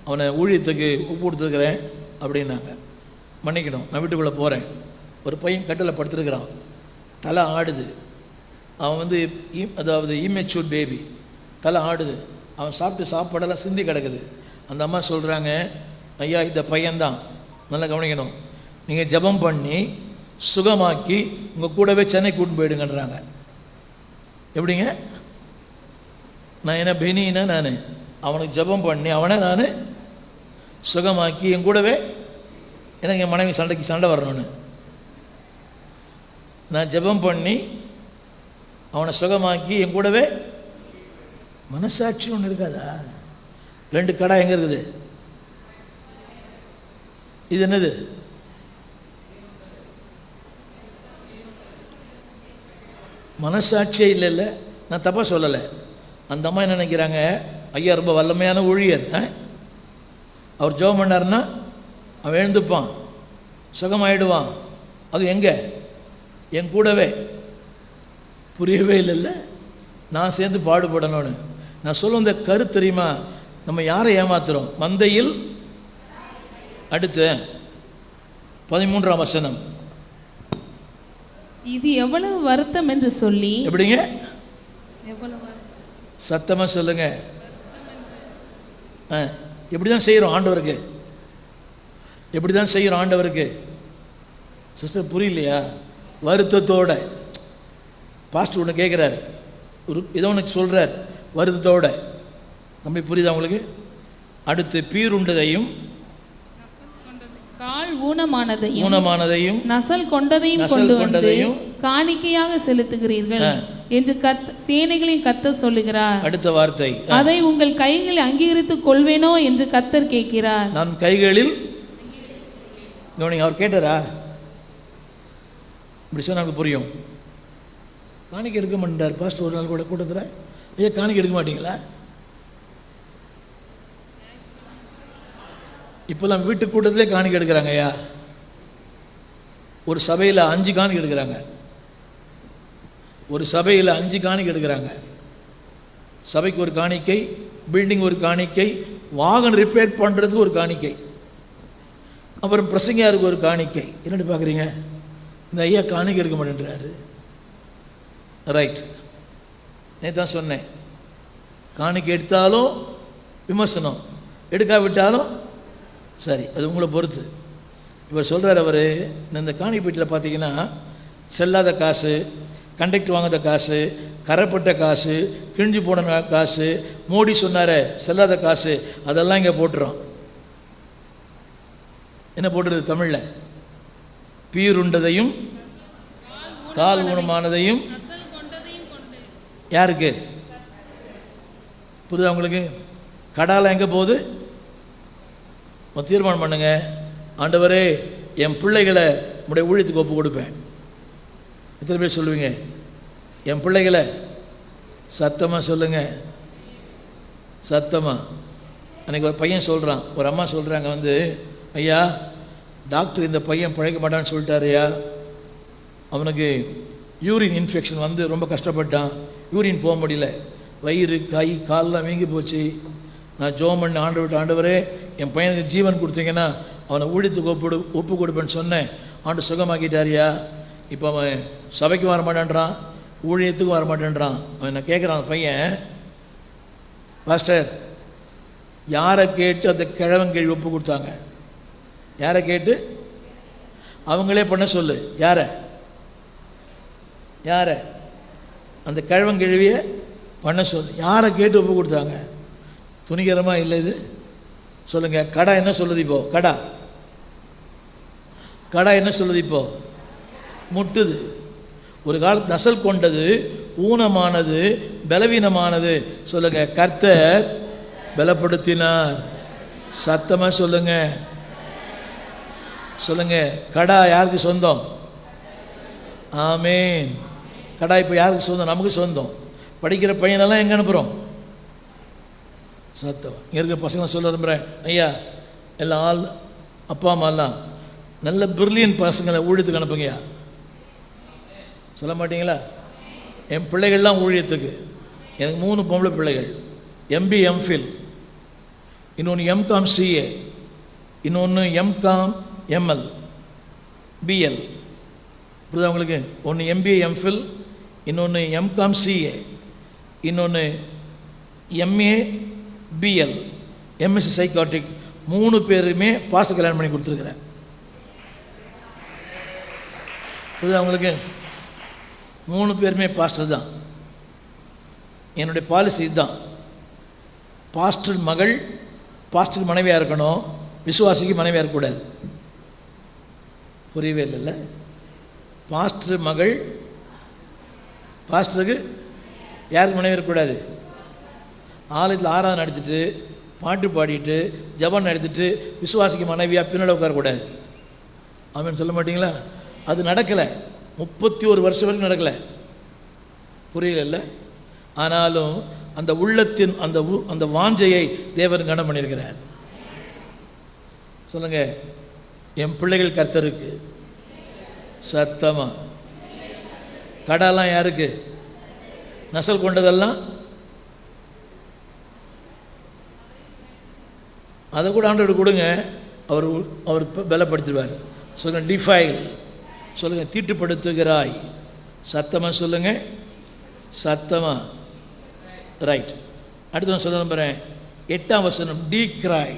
அவனை ஊழியத்துக்கு ஒப்பு கொடுத்துருக்குறேன் அப்படின்னாங்க. மன்னிக்கணும், நான் வீட்டுக்குள்ளே போகிறேன். ஒரு பையன் கட்டில் படுத்துருக்கிறான், தலை ஆடுது. அவன் வந்து அதாவது இம்மெச்சூர் பேபி, தலை ஆடுது. அவன் சாப்பிட்டு சாப்பாடெல்லாம் சிந்தி கிடக்குது. அந்த அம்மா சொல்கிறாங்க, ஐயா இந்த பையன்தான், நல்லா கவனிக்கணும், நீங்கள் ஜெபம் பண்ணி சுகமாக்கி உங்கள் கூடவே சென்னை கூட்டின்னு போயிடுங்கன்றாங்க. எப்படிங்க? நான் என்ன பெனின்னா, நான் அவனுக்கு ஜெபம் பண்ணி அவனை நான் சுகமாக்கி என் கூடவே, எனக்கு என் மனைவி சண்டை வரணும்னு நான் ஜெபம் பண்ணி அவனை சுகமாக்கி என் கூடவே. மனசாட்சி ஒன்று இருக்காதா? 2 கடை எங்கே இருக்குது? இது என்னது? மனசாட்சியே இல்லைல்ல. நான் தப்பாக சொல்லலை. அந்த அம்மா என்ன நினைக்கிறாங்க, ஐயா ரொம்ப வல்லமையான ஊழியர், அவர் ஜெபம் பண்ணார்னா அவன் எழுந்துப்பான், சுகமாயிடுவான். அது எங்கே? என் கூடவே. புரியவே இல்லைல்ல. நான் சேர்ந்து பாடுபடணும்னு நான் சொல்ல இந்த கருத்து தெரியுமா? நம்ம யாரை ஏமாத்துறோம்? மந்தையில். அடுத்து 13ஆம் வசனம், இது எவ்வளவு வருத்தம் என்று சொல்லி. எப்படிங்க? எவ்வளவு சத்தமாக சொல்லுங்க. எப்படி தான் செய்கிறோம் ஆண்டவருக்கு? எப்படி தான் செய்கிறோம் ஆண்டவருக்கு? சிஸ்டர் புரியலையா? வருத்தத்தோட. பாஸ்டர் ஒன்று கேட்குறாரு, ஒரு ஏதோ ஒன்று சொல்கிறார் வருத்தத்தோட. நம்ம புரியுதா உங்களுக்கு? அடுத்து பீருண்டதையும் கால் ஊனமானதையும் நசல் கொண்டதையும் கொண்டு வந்து காணிக்கையாக செலுத்துகிறீர்கள் என்று சேனைகளின் கர்த்தர் சொல்லுகிறார். அடுத்த வார்த்தை, அதை உங்கள் கைகளில் அங்கீகரித்துக் கொள்வேனோ என்று கர்த்தர் கேட்கிறார். நான் கைகளில். அவர் கேட்டாரா? இப்படி சொன்னா நமக்கு புரியும். காணிக்கை எடுக்க மாட்டார் பாஸ்டர். ஒரு நாள் கூட கூட்டத்தில், ஐயா காணிக்கை எடுக்க மாட்டீங்களா? இப்போல்லாம் வீட்டு கூட்டத்திலே காணிக்கை எடுக்கிறாங்க. ஐயா ஒரு சபையில் 5 காணிக்கை எடுக்கிறாங்க. ஒரு சபையில் 5 காணிக்கை எடுக்கிறாங்க. சபைக்கு ஒரு காணிக்கை, பில்டிங் ஒரு காணிக்கை, வாகனம் ரிப்பேர் பண்ணுறதுக்கு ஒரு காணிக்கை, அப்புறம் பிரசங்கியாருக்கு ஒரு காணிக்கை. என்னென்னு பார்க்குறீங்க? இந்த ஐயா காணிக்கை எடுக்க மாட்டேன்றாரு. ரைட், நேற்று தான் சொன்னேன், காணிக்கை எடுத்தாலும் விமர்சனம், எடுக்காவிட்டாலும் சரி, அது உங்களை பொறுத்து. இவர் சொல்கிறார், அவர் இந்த காணிக்கை வீட்டில் பார்த்தீங்கன்னா செல்லாத காசு, கண்டக்டர் வாங்காத காசு, கரைப்பட்ட காசு, கிழிஞ்சு போன காசு, மோடி சொன்னார் செல்லாத காசு, அதெல்லாம் இங்கே போட்டுறோம். என்ன போட்டுருது தமிழில்? பீருண்டதையும் கால் ஊனமானதையும். யாருக்கு புரியுதா உங்களுக்கு? கடால எங்கே போகுது? தீர்மானம் பண்ணுங்க, ஆண்டவரே என் பிள்ளைகளை உடைய ஊழியத்துக்கு ஒப்பு கொடுப்பேன். எத்தனை பேர் சொல்லுவீங்க என் பிள்ளைகளை? சத்தமாக சொல்லுங்க, சத்தமாக. அன்றைக்கி ஒரு பையன் சொல்கிறான், ஒரு அம்மா சொல்கிறாங்க, ஐயா டாக்டர் இந்த பையன் பிழைக்க மாட்டான்னு சொல்லிட்டாருயா, அவனுக்கு யூரின் இன்ஃபெக்ஷன் ரொம்ப கஷ்டப்பட்டான், யூரின் போக முடியல, வயிறு கை காலெலாம் வீங்கி போச்சு. நான் ஜோம் பண்ணி ஆண்டவரே என் பையனுக்கு ஜீவன் கொடுத்தீங்கன்னா அவனை ஊழியத்துக்கு ஒப்பு கொடுப்பேன்னு சொன்னேன், ஆண்டு சுகமாக்கிட்டாரியா. இப்போ அவன் சபைக்கு வர மாட்டேன்றான், ஊழியத்துக்கு வர மாட்டேன்றான். அவன் என்ன கேட்குறான், அந்த பையன், பாஸ்டர் யாரை கேட்டு அந்த கிழவன் கேள்வி ஒப்பு கொடுத்தாங்க? யாரை கேட்டு? அவங்களே பண்ண சொல்லு. யாரை? அந்த கிழவன் கேள்வியை பண்ண சொல்லு. யாரை கேட்டு ஒப்பு கொடுத்தாங்க? துணிகரமாக இல்லை இது? சொல்லுங்கள். கடா என்ன சொல்லுது இப்போ? கடா என்ன சொல்லுது இப்போ? முட்டுது. ஒரு காலத்து நசல் கொண்டது, ஊனமானது, பலவீனமானது. சொல்லுங்க, கர்த்தர் பலப்படுத்தினார். சத்தமாக சொல்லுங்க, சொல்லுங்க. கடா யாருக்கு சொந்தம்? ஆமேன். கடா இப்போ யாருக்கு சொந்தம்? நமக்கு சொந்தம். படிக்கிற பையனெல்லாம் எங்கே அனுப்புகிறோம்? சத்தம். இங்கே இருக்க பசங்க சொல்ல விரும்புகிறேன், ஐயா எல்லாம் அப்பா அம்மாலாம் நல்ல பிரில்லியன்ட் பசங்களை ஊழியத்துக்கு அனுப்புங்கய்யா. சொல்ல மாட்டீங்களா? என் பிள்ளைகள்லாம் ஊழியத்துக்கு. எனக்கு 3 பொம்பளை பிள்ளைகள், எம்பி எம்ஃபில், இன்னொன்று எம்காம் சிஏ, இன்னொன்று எம்காம் எம்எல் பிஎல். புரியுதா உங்களுக்கு? ஒன்று எம்பிஏ எம்ஃபில், இன்னொன்று எம்காம் சிஏ, இன்னொன்று எம்ஏ பிஎல், எம்எஸ்சி சைக்காட்ரிக். 3 பேருமே பாஸ்டர் கல்யாணம் பண்ணி கொடுத்துருக்குறேன். புரியுதா உங்களுக்கு? 3 பேருமே பாஸ்டர் தான். என்னுடைய பாலிசி இதுதான், பாஸ்டர் மகள் பாஸ்டருக்கு மனைவியாக இருக்கணும், விசுவாசிக்கு மனைவியாக இருக்கக்கூடாது. புரியவே இல்லைல்ல? பாஸ்டர் மகள் பாஸ்டருக்கு யாருக்கு மனைவி இருக்கக்கூடாது? ஆலயத்தில் ஆராதனை நடத்திட்டு பாட்டு பாடிட்டு ஜபம் நடத்திட்டு விசுவாசிக்கு மனைவியாக பின்னால் உட்காரக்கூடாது. ஆமென் சொல்ல மாட்டிங்களா? அது நடக்கலை. 31 வருஷம் வரைக்கும் நடக்கலை. புரியல? ஆனாலும் அந்த உள்ளத்தின் அந்த வாஞ்சையை தேவன் கனம் பண்ணியிருக்கிறார். சொல்லுங்க, என் பிள்ளைகள் கர்த்தருக்கு. சத்தமா. கடாலாம் யாருக்கு? நசல் கொண்டதெல்லாம் அதை கூட ஆண்டவர் கொடுங்க, அவர் பலப்படுத்துவார். சொல்லுங்க, டிஃபைல். சொல்லுங்க, தீட்டுப்படுத்துகிறாய். சத்தமாக சொல்லுங்க, சத்தமா. ரைட். அடுத்து நான் சொல்ல நம்புகிறேன், 8ஆம் வசனம், டீக்ராய்.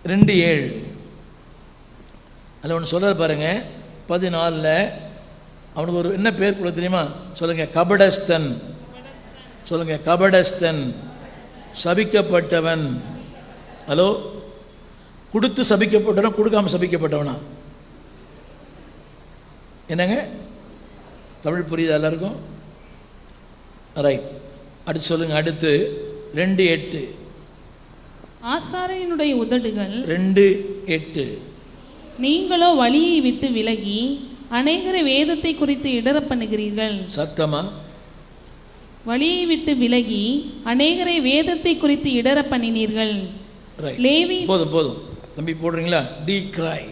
2:7 அதில் ஒன்று சொல்கிறார் பாருங்க. 14 அவனுக்கு ஒரு என்ன பேர் கூட தெரியுமா? சொல்லுங்க, கபடஸ்தன். சொல்லுங்க, கபடஸ்தன், சபிக்கப்பட்டவன். ஹலோ, கொடுத்து சபிக்கப்பட்டவனா, கொடுக்காம சபிக்கப்பட்டவனா? என்னங்க தமிழ் புரியுதா எல்லாருக்கும்? ரைட். அடுத்து சொல்லுங்க. அடுத்து 2:8. ஆசாரியனுடைய உதடுகள். 2:8. நீங்களோ வழியை விட்டு விலகி அநேகரை வேதத்தை குறித்து இடற பண்ணுகிறீர்கள். சத்தமா. வழியை விட்டு விலகி அநேகரை வேதத்தை குறித்து இடற பண்ணினீர்கள். லேவி. போதும் தம்பி, போடுறீங்களா? டீக்ராய்,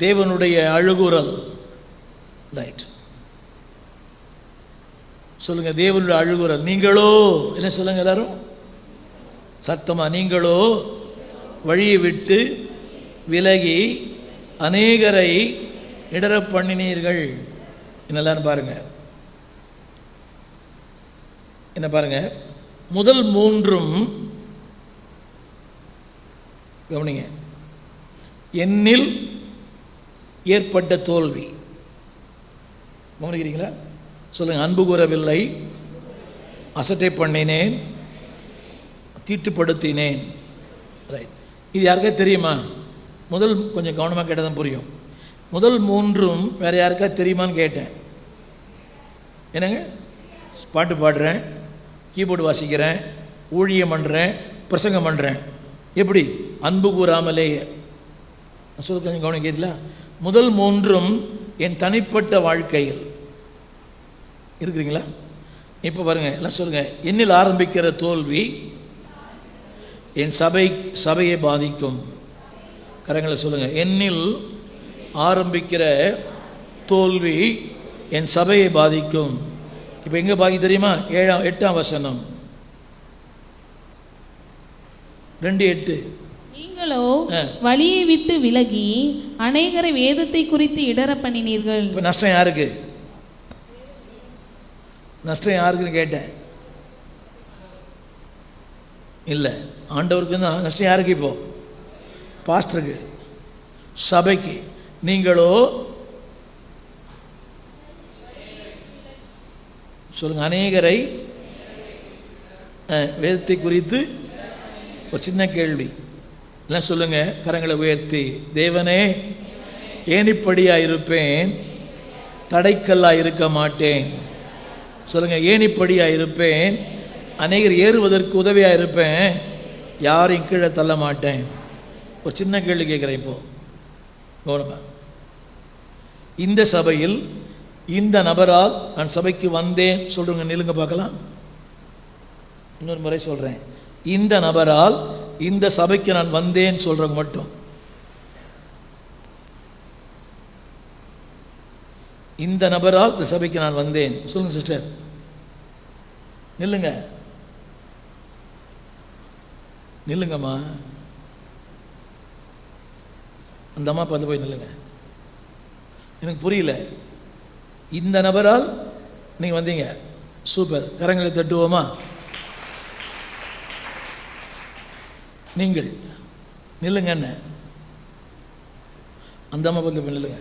தேவனுடைய அழுகுரல். ரைட். சொல்லுங்க, தேவனுடைய அழுகுரல். நீங்களோ என்ன சொல்லுங்க எல்லாரும் சத்தமா, நீங்களோ வழியை விட்டு விலகி அநேகரை இடர பண்ணினீர்கள். என்னெல்லாம் பாருங்க, என்ன பாருங்க, முதல் மூன்றும் கவனிங்க. என்னில் ஏற்பட்ட தோல்வி. கவனிக்கிறீங்களா? சொல்லுங்க, அன்பு கூறவில்லை, அசட்டை பண்ணினேன், தீட்டுப்படுத்தினேன். ரைட், இது யாருக்கா தெரியுமா? முதல் கொஞ்சம் கவனமாக கேட்டால் தான் புரியும். முதல் மூன்றும் வேறு யாருக்கா தெரியுமான்னு கேட்டேன். என்னங்க, பாட்டு பாடுறேன், கீபோர்டு வாசிக்கிறேன், ஊழியம் பண்ணுறேன், பிரசங்கம் பண்ணுறேன். எப்படி? அன்பு கூறாமலேயே. சொல்ல கொஞ்சம் கவனிக்கிறீங்களா? முதல் மூன்றும் என் தனிப்பட்ட வாழ்க்கையில் இருக்கிறீங்களா? இப்போ பாருங்க, எல்லாம் சொல்லுங்க, என்னில் ஆரம்பிக்கிற தோல்வி என் சபையை பாதிக்கும். கரங்களை சொல்லுங்க, என்னில் ஆரம்பிக்கிற தோல்வி என் சபையை பாதிக்கும். இப்போ எங்கே பாதி தெரியுமா? 8ஆம் வசனம், 2:8. நீங்களோ வழியை விட்டு விலகி அநேகரை வேதத்தை குறித்து இடர பண்ணினீர்கள். இப்போ நஷ்டம் யாருக்கு? நஷ்டம் யாருக்குன்னு கேட்டேன். இல்லை, ஆண்டவருக்கு தான் நஷ்டம். யாருக்கு? இப்போ பாஸ்டருக்கு, சபைக்கு. நீங்களோ சொல்லுங்க, அநேகரை வேதத்தை குறித்து. ஒரு சின்ன கேள்வி எல்லாம் சொல்லுங்க, கரங்களை உயர்த்தி, தேவனே ஏணிப்படியாக இருப்பேன், தடைக்கல்லாக இருக்க மாட்டேன். சொல்லுங்க, ஏணிப்படியாக இருப்பேன், அநேகர் ஏறுவதற்கு உதவியாக இருப்பேன், யாரையும் கீழே தள்ள மாட்டேன். ஒரு சின்ன கேள்வி கேட்குறேன். இப்போ கவனமா, இந்த சபையில் இந்த நபரால் நான் சபைக்கு வந்தேன் சொல்றேங்க, நிலுங்க பார்க்கலாம். இன்னொரு முறை சொல்கிறேன், இந்த நபரால் இந்த சபைக்கு நான் வந்தேன் சொல்கிறவங்க மட்டும். இந்த நபரால் இந்த சபைக்கு நான் வந்தேன் சொல்லுங்க சிஸ்டர். நில்லுங்க, நில்லுங்கம்மா. அந்த அம்மா பார்த்து போய் நில்லுங்க. எனக்கு புரியல. இந்த நபரால் நீங்கள் வந்தீங்க, சூப்பர். கரங்களை தட்டுவோமா? நீங்கள் நில்லுங்க. என்ன அந்த அம்மா பார்த்து போய் நில்லுங்க.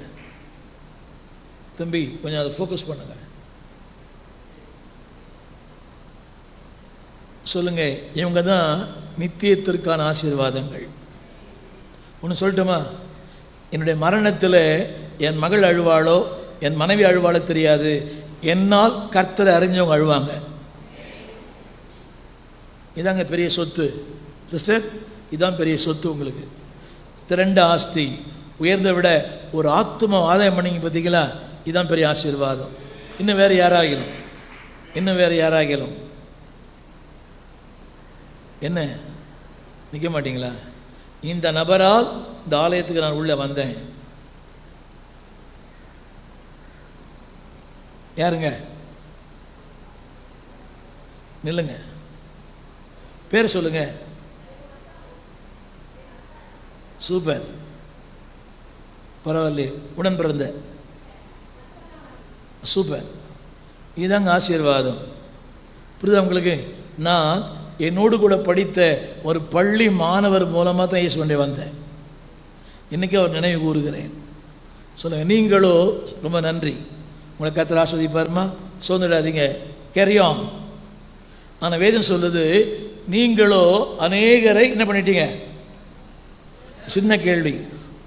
தம்பி கொஞ்சம் அதை ஃபோக்கஸ் பண்ணுங்க. சொல்லுங்க, இவங்க தான் நித்தியத்திற்கான ஆசீர்வாதங்கள். ஒன்று சொல்லட்டுமா? என்னுடைய மரணத்தில் என் மகள் அழுவாளோ என் மனைவி அழுவாளோ தெரியாது, என்னால் கர்த்தரை அறிஞ்சவங்க அழுவாங்க. இதாங்க பெரிய சொத்து சிஸ்டர், இதான் பெரிய சொத்து உங்களுக்கு. திரண்ட ஆஸ்தி, உயர்ந்த விட ஒரு ஆத்தும ஆதாயம் பண்ணிங்க பார்த்தீங்களா, இதுதான் பெரிய ஆசீர்வாதம். இன்னும் வேறு யாராகிலும், இன்னும் வேறு யாராகிலும் என்ன நிற்க மாட்டீங்களா? இந்த நபரால் இந்த ஆலயத்துக்கு நான் உள்ளே வந்தேன். யாருங்க? நில்லுங்க, பேர் சொல்லுங்க. சூப்பர், பரவாயில்லையே, உடன் பிறந்த. சூப்பர், இதுதாங்க ஆசீர்வாதம். புரியுதா உங்களுக்கு? நான் என்னோடு கூட படித்த ஒரு பள்ளி மாணவர் மூலமாக தான் இயேசுவண்டே வந்தேன். இன்றைக்கி அவர் நினைவு கூறுகிறேன். சொல்லுங்கள், நீங்களோ ரொம்ப நன்றி. உங்களை கர்த்தர் ஆஸ்வதிப்பாருமா, சோர்ந்துடாதீங்க, கேரி ஆன். ஆனால் வேதம் சொல்லுது, நீங்களோ அநேகரை என்ன பண்ணிட்டீங்க? சின்ன கேள்வி,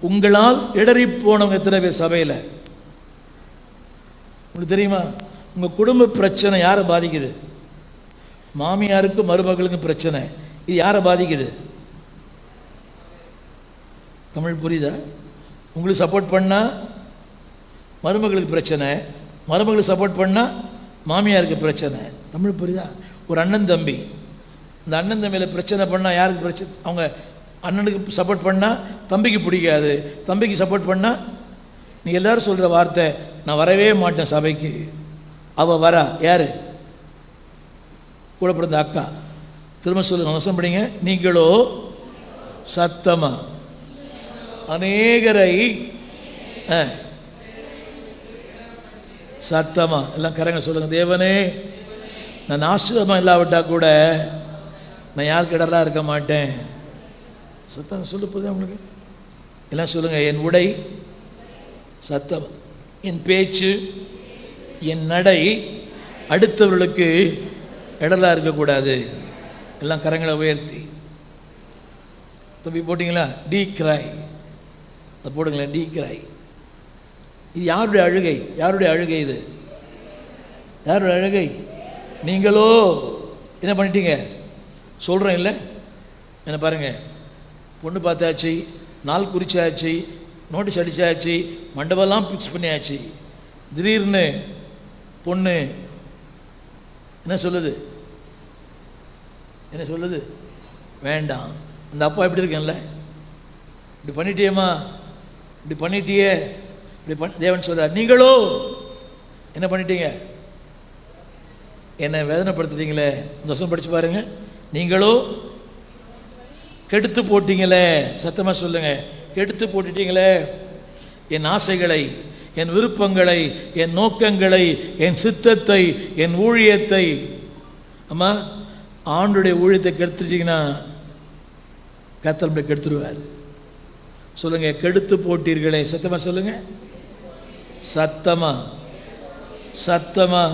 உங்களால் இடறி போனவங்க எத்தனை பேர் சபையில்? உங்களுக்கு தெரியுமா? உங்கள் குடும்ப பிரச்சனை யாரை பாதிக்குது? மாமியாருக்கும் மருமகளுக்கும் பிரச்சனை, இது யாரை பாதிக்குது? தமிழ் புரியுதா? உங்களுக்கு சப்போர்ட் பண்ணால் மருமகளுக்கு பிரச்சனை, மருமகளுக்கு சப்போர்ட் பண்ணால் மாமியாருக்கு பிரச்சனை. தமிழ் புரியுதா? ஒரு அண்ணன் தம்பி, இந்த அண்ணன் தம்பியில் பிரச்சனை பண்ணால் யாருக்கு பிரச்சனை? அவங்க அண்ணனுக்கு சப்போர்ட் பண்ணால் தம்பிக்கு பிடிக்காது, தம்பிக்கு சப்போர்ட் பண்ணால். நீங்கள் எல்லோரும் சொல்கிற வார்த்தை, நான் வரவே மாட்டேன் சபைக்கு. அவள் வரா. யார்? கூட பிறந்த அக்கா. திரும்ப சொல்லுங்க, வசனம் படிங்க. நீங்களோ சத்தமா அநேகரை சத்தமா எல்லாம் கரங்க சொல்லுங்க. தேவனே, நான் ஆசீர்வாதமாக இல்லாவிட்டா கூட நான் யாருக்கு இடரா இருக்க மாட்டேன். சத்தம் சொல்ல போதே உங்களுக்கு எல்லாம் சொல்லுங்க. என் உடை சத்தம், என் பேச்சு, என் நடை அடுத்தவர்களுக்கு இடரா இருக்கக்கூடாது. எல்லாம் கரங்களை உயர்த்தி தம்பி போட்டிங்களா? டி கிராய், அதை போடுங்களேன். டி கிராய். இது யாருடைய அழுகை? யாருடைய அழுகை? இது யாருடைய அழுகை? நீங்களோ என்ன பண்ணிட்டீங்க? சொல்கிறேன் இல்லை என்ன பாருங்க, பொண்ணு பார்த்தாச்சு, நாள் குறிச்சாச்சு, நோட்டீஸ் அடித்தாச்சு, மண்டபம்லாம் ஃபிக்ஸ் பண்ணியாச்சு. திடீர்னு பொண்ணு என்ன சொல்லுது? என்ன சொல்லுது? வேண்டாம். அந்த அப்பா எப்படி இருக்கேன்ல, இப்படி பண்ணிட்டியேம்மா, இப்படி பண்ணிட்டியே, இப்படி தேவன் சொல்கிறார், நீங்களோ என்ன பண்ணிட்டீங்க? என்னை வேதனைப்படுத்துட்டீங்களே. இந்த வருஷம் படித்து பாருங்க. நீங்களோ கெடுத்து போட்டீங்களே. சத்தமாக சொல்லுங்க, கெடுத்து போட்டுட்டீங்களே என் ஆசைகளை, என் விருப்பங்களை, என் நோக்கங்களை, என் சித்தத்தை, என் ஊழியத்தை. அம்மா, ஆண்டுடைய ஊழியத்தை கெடுத்துட்டீங்கன்னா கர்த்தர் கெடுத்துருவார். சொல்லுங்க, கெடுத்து போட்டீர்களே. சத்தமா சொல்லுங்க, சத்தமா சத்தமா.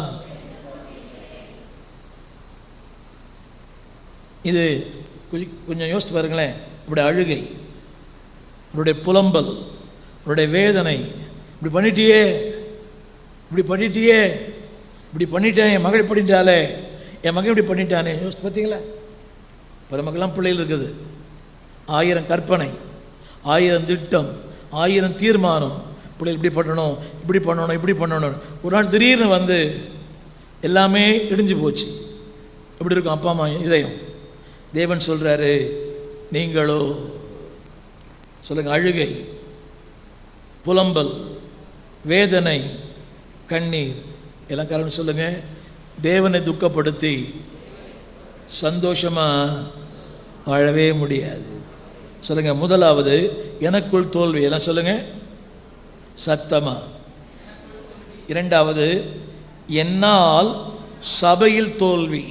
இது கொஞ்சம் யோசித்து பாருங்களேன். உங்களுடைய அழுகை, உங்களுடைய புலம்பல், உங்களுடைய வேதனை, இப்படி பண்ணிட்டியே, இப்படி பண்ணிட்டியே, இப்படி பண்ணிட்டேன், என் மகள் பண்ணிட்டாலே, என் மகன் இப்படி பண்ணிட்டானே. யோசித்து பார்த்தீங்களா? பல மக்கள்லாம் பிள்ளைகள் இருக்குது. 1000 கற்பனை, 1000 திட்டம், 1000 தீர்மானம். பிள்ளைகள் இப்படி பண்ணணும், இப்படி பண்ணணும், இப்படி பண்ணணும். ஒரு நாள் திடீர்னு வந்து எல்லாமே இடிஞ்சு போச்சு. எப்படி இருக்கும் அப்பா அம்மா இதயம்? தேவன் சொல்கிறாரு, நீங்களோ சொல்லுங்க, அழுகை, புலம்பல், வேதனை, கண்ணீர் எல்லாம் காரணம் சொல்லுங்க. தேவனை துக்கப்படுத்தி சந்தோஷமாக வாழவே முடியாது. சொல்லுங்க, முதலாவது எனக்குள் தோல்வி. எல்லாம் சொல்லுங்க, சத்தமா. இரண்டாவது, என்னால் சபையில் தோல்வி.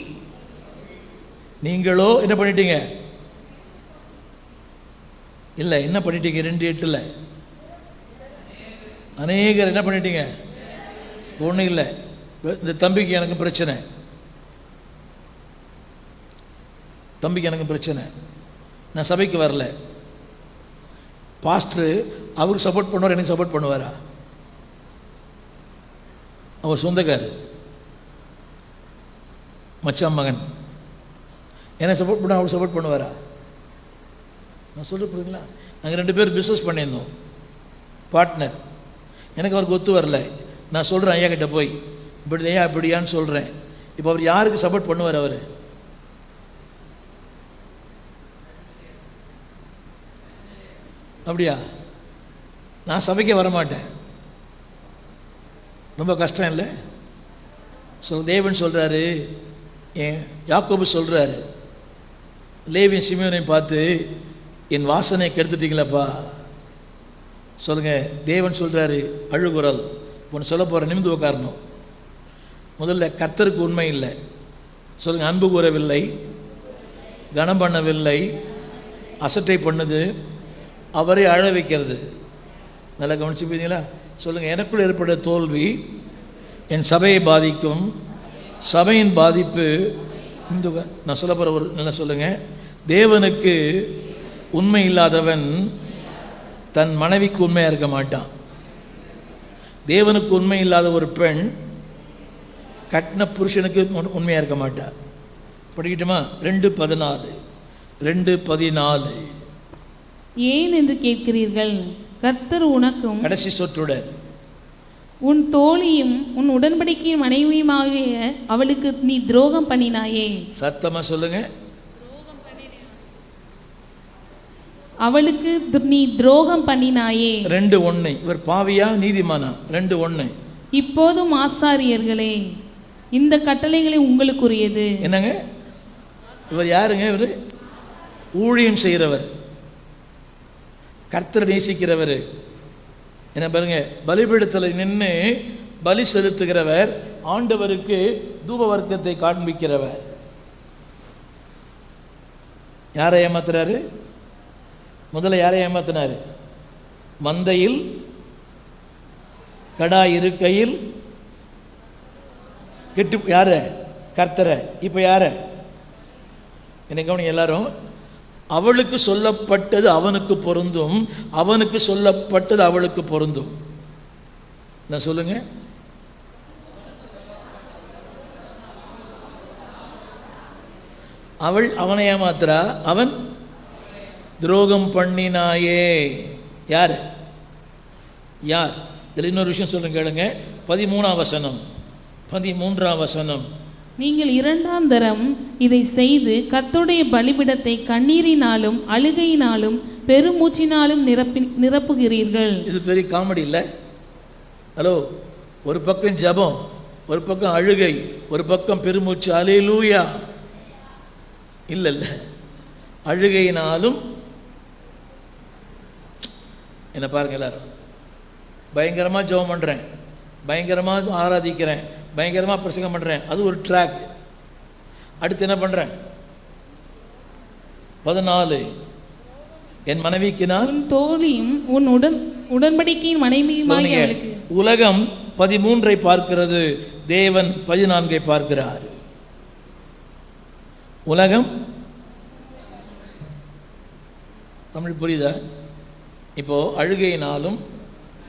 நீங்களோ என்ன பண்ணிட்டீங்க? இல்லை, என்ன பண்ணிட்டீங்க? 2:8 அநேகர் என்ன பண்ணிட்டீங்க? ஒன்றும் இல்லை. இந்த தம்பிக்கு எனக்கு பிரச்சனை, தம்பிக்கு எனக்கு பிரச்சனை, நான் சபைக்கு வரல. பாஸ்டர் அவருக்கு சப்போர்ட் பண்ணுவார், எனக்கு சப்போர்ட் பண்ணுவாரா? அவர் சொந்தக்காரர், மச்சான் மகன், என்ன சப்போர்ட் பண்ண அவர் சப்போர்ட் பண்ணுவாரா? நான் சொல்ல போறீங்களா? நாங்கள் 2 பேர் பிஸ்னஸ் பண்ணியிருந்தோம், பார்ட்னர். எனக்கு அவருக்கு ஒத்து வரல. நான் சொல்கிறேன் ஐயா கிட்ட போய், இப்படி ஐயா இப்படியான்னு சொல்கிறேன். இப்போ அவர் யாருக்கு சப்போர்ட் பண்ணுவார்? அவர் அப்படியா? நான் சபைக்கே வரமாட்டேன். ரொம்ப கஷ்டம் இல்லை? தேவன் சொல்கிறாரு, யாக்கோபு சொல்கிறாரு, லேவியும் சிமியோனையும் பார்த்து, என் வாசனை கெடுத்துட்டீங்களப்பா. சொல்லுங்கள், தேவன் சொல்கிறாரு, அழுகுரல். ஒன்று சொல்ல போகிற, நிமிந்து உட்காரணும். முதல்ல கர்த்தருக்கு உண்மை இல்லை. சொல்லுங்கள், அன்பு கூறவில்லை, கனம் பண்ணவில்லை, அசட்டை பண்ணுது, அவரை அழ வைக்கிறது. நல்லா கவனிச்சு போயிருந்தீங்களா? சொல்லுங்கள், எனக்குள் ஏற்பட்ட தோல்வி என் சபையை பாதிக்கும். சபையின் பாதிப்பு இந்து. நான் சொல்ல போகிற ஒரு நல்லா சொல்லுங்கள், தேவனுக்கு உண்மை இல்லாதவன் தன் மனைவிக்கு உண்மையாக இருக்க மாட்டான். தேவனுக்கு உண்மை இல்லாத ஒரு பெண் கட்டின புருஷனுக்கு உண்மையாக இருக்க மாட்டார். படிக்கட்டுமா? 2:14 2:14. ஏன் என்று கேட்கிறீர்கள், கர்த்தர் உனக்கும், கடைசி சொற்றுடன், உன் தோழியும் உன் உடன்படிக்கையின் மனைவியுமாகிய அவளுக்கு நீ துரோகம் பண்ணினாயே. சத்தமா சொல்லுங்க, அவளுக்கு நீ துரோகம் பண்ணினாயே. 2:1. இவர் பாவியா நீதிமானா? 2:1. இப்போதும் ஆசாரியர்களே, இந்த கட்டளைகளை உங்களுக்குரியது. என்னங்க, இவர் யாருங்க? இவர் ஊழியம் செய்கிறவர், கர்த்தரை நேசிக்கிறவர். என்ன பாருங்க, பலிபீடத்தில் நின்று பலி செலுத்துகிறவர், ஆண்டவருக்கு தூப வர்க்கத்தை காண்பிக்கிறவர். யாரை ஏமாத்துறாரு? முதல்ல யாரை ஏமாத்தினாரு? மந்தையில் கடா இருக்கையில் கெட்டு யார? கர்த்தரை. இப்போ யார? என்ன கவனிங்க எல்லாரும். அவளுக்கு சொல்லப்பட்டது அவனுக்கு பொருந்தும், அவனுக்கு சொல்லப்பட்டது அவளுக்கு பொருந்தும். நான் சொல்லுங்க. அவள் அவனை ஏமாத்துறா, அவன் துரோகம் பண்ணினாயே. யார்? யார்? இதில் இன்னொரு விஷயம் சொல்லுங்க, கேளுங்க. 13ஆம் வசனம். நீங்கள் 2ஆம் தரம் இதை செய்து கர்த்தருடைய பலிபீடத்தை கண்ணீரினாலும் அழுகையினாலும் பெருமூச்சினாலும் நிரப்புகிறீர்கள். இது பெரிய காமெடி இல்லை? ஹலோ, ஒரு பக்கம் ஜெபம், ஒரு பக்கம் அழுகை, ஒரு பக்கம் பெருமூச்சு. அல்லேலூயா. இல்லை அழுகையினாலும். என்ன பாருங்க, எல்லாரும் பயங்கரமாக ஜெபம் பண்ணுறேன், பயங்கரமாக ஆராதிக்கிறேன், பயங்கரமாக பிரசங்கம் பண்ணுறேன், அது ஒரு ட்ராக். அடுத்து என்ன பண்ணுறேன்? 14 என் மனைவிக்கு நான் தோழியும் உன் உடன்படிக்கையின் மனைவியுமாகிய அவளுக்கு. உலகம் 13ஐ பார்க்கிறது, தேவன் 14ஐ பார்க்கிறார். உலகம், தமிழ் புரியுதா? இப்போ அழுகையினாலும்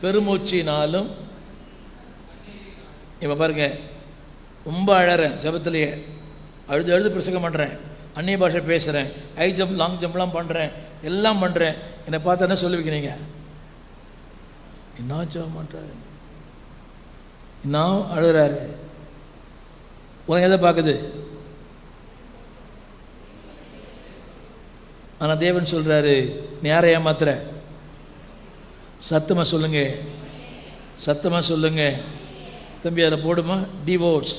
பெருமூச்சினாலும். இப்போ பாருங்க, ரொம்ப அழறேன், ஜபத்திலேயே அழுது பிரசங்கம் பண்ணுறேன், அந்நிய பாஷை பேசுகிறேன், ஹை ஜம்ப் லாங் ஜம்ப்லாம் பண்ணுறேன், எல்லாம் பண்ணுறேன். என்னை பார்த்தா என்ன சொல்லி வைக்கிறீங்க? என்ன ஜபம் பண்ணுறாரு, என்ன அழுகிறாரு? உனக்கு எதை பார்க்குது? ஆனால் தேவன் சொல்கிறாரு, நீ யாரை ஏமாத்துற? சத்தமாக சொல்லுங்க, சத்தமாக சொல்லுங்க. தம்பி அதில் போடுமா? டிவோர்ஸ்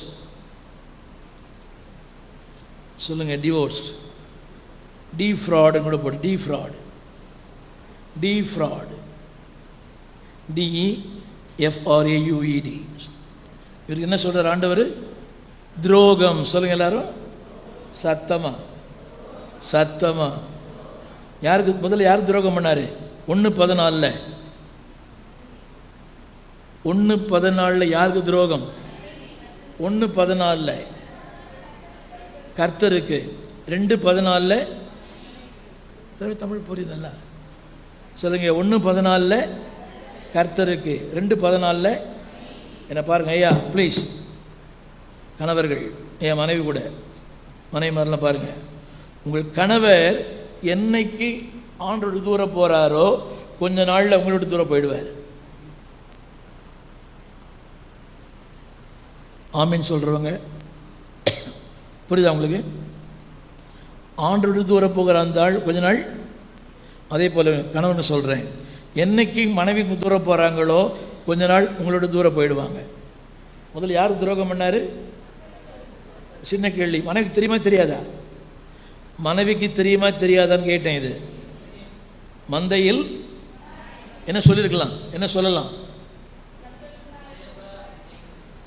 சொல்லுங்க. டிவோர்ஸ், டிஃப்ராடு கூட போடு. டிஃப்ராடு, DEFRAUED. இவருக்கு என்ன சொல்கிறார் ஆண்டவர்? துரோகம். சொல்லுங்க எல்லாரும் சத்தமா. யாருக்கு முதல்ல யாருக்கு துரோகம் பண்ணாரு? 1:14 யாருக்கு துரோகம்? 1:14 கர்த்தருக்கு. 2:14 தமிழ் புரியுதுல்ல? சொல்லுங்க. 1:14 கர்த்தருக்கு, 2:14 என்ன பாருங்க ஐயா ப்ளீஸ். கணவர்கள், என் மனைவி கூட மனைவி மாதிரிலாம் பாருங்க. உங்கள் கணவர் என்னைக்கு ஆண்டோடு தூரம் போகிறாரோ கொஞ்ச நாளில் உங்களோட தூரம் போயிடுவார். ஆமீன் சொல்கிறவங்க புரியுதா உங்களுக்கு? ஆண்டோடு தூரம் போகிற அந்த ஆள் கொஞ்ச நாள். அதே போல் கணவன் சொல்கிறேன், என்னைக்கு மனைவி தூரம் போகிறாங்களோ கொஞ்ச நாள் உங்களோட தூரம் போயிடுவாங்க. முதல்ல யார் துரோகம் பண்ணார்? சின்ன கேள்வி. மனைவிக்கு தெரியுமா தெரியாதா? மனைவிக்கு தெரியுமா தெரியாதான்னு கேட்டேன். இது மந்தையில் என்ன சொல்லியிருக்கலாம், என்ன சொல்லலாம்?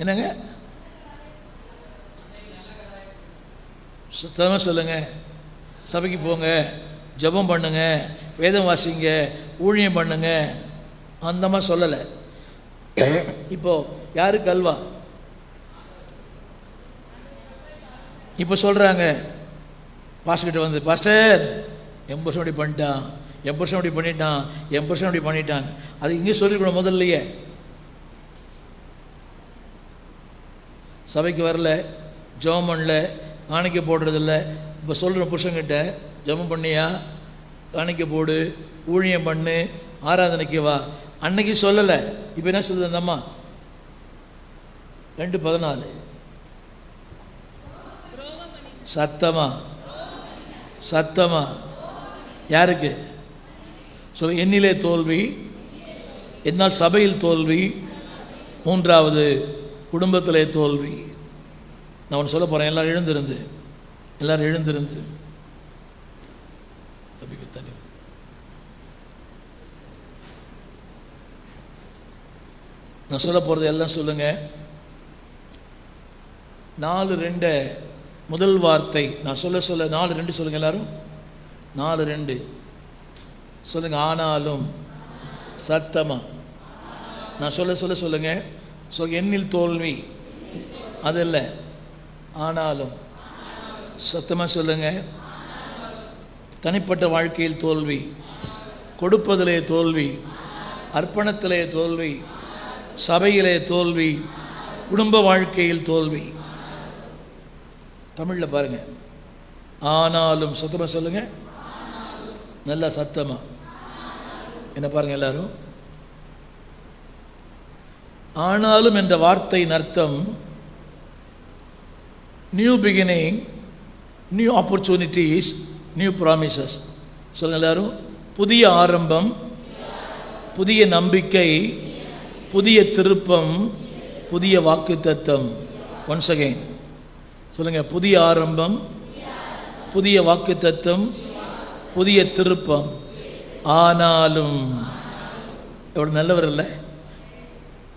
என்னங்க சுத்தமாக சொல்லுங்க. சபைக்கு போங்க, ஜெபம் பண்ணுங்க, வேதம் வாசிங்க, ஊழியம் பண்ணுங்க, அந்த மாதிரி சொல்லலை. இப்போ யாருக்கு அல்வா? இப்போ சொல்கிறாங்க பாஸ்டர்கிட்ட வந்து, பாஸ்டர் என் புருஷன் அப்படி பண்ணிட்டான், என் புருஷன் அப்படி பண்ணிட்டான், என் புருஷன் அப்படி பண்ணிட்டான். அது இங்கே சொல்லிருக்கணும் முதல்லையே. சபைக்கு வரல, ஜெபம் பண்ணல, காணிக்கை போடுறதில்ல. இப்போ சொல்கிற புருஷங்கிட்ட ஜெபம் பண்ணியா, காணிக்கை போடு, ஊழியம் பண்ணு, ஆராதனைக்கு வா. அன்னைக்கு சொல்லலை, இப்போ என்ன சொல்லுது அந்த அம்மா? 2:14 சத்தமா யாருக்கு சொல்? என்னிலே தோல்வி, என்னால் சபையில் தோல்வி, 3வது குடும்பத்திலே தோல்வி. நான் ஒன்று சொல்ல போகிறேன். எல்லாரும் எழுந்திருந்து, எல்லாரும் எழுந்திருந்து. நான் சொல்ல போகிறது எல்லாம் சொல்லுங்கள். 4:2 முதல் வார்த்தை நான் சொல்ல 4:2 சொல்லுங்கள் எல்லாரும். 4:2 சொல்லுங்கள். ஆனாலும் சத்தமா நான் சொல்ல சொல்லுங்கள். என்னில் தோல்வி அது இல்லை, ஆனாலும் சத்தமாக சொல்லுங்கள். தனிப்பட்ட வாழ்க்கையில் தோல்வி, கொடுப்பதிலே தோல்வி, அர்ப்பணத்திலே தோல்வி, சபையிலே தோல்வி, குடும்ப வாழ்க்கையில் தோல்வி. தமிழில் பாருங்கள். ஆனாலும் சத்தமாக சொல்லுங்கள். நல்லா சத்தமாக என்ன பாருங்கள் எல்லாரும். ஆனாலும் என்ற வார்த்தையின் அர்த்தம் new beginning, new opportunities, new promises. சொல்லுங்கள் எல்லாரும். புதிய ஆரம்பம், புதிய நம்பிக்கை, புதிய திருப்பம், புதிய வாக்குத்தத்தம். ஒன்ஸ் அகைன் சொல்லுங்கள். புதிய ஆரம்பம், புதிய வாக்குத்தத்தம், புதிய திருப்பம். ஆனாலும் எவ்வளோ நல்லவர் இல்லை.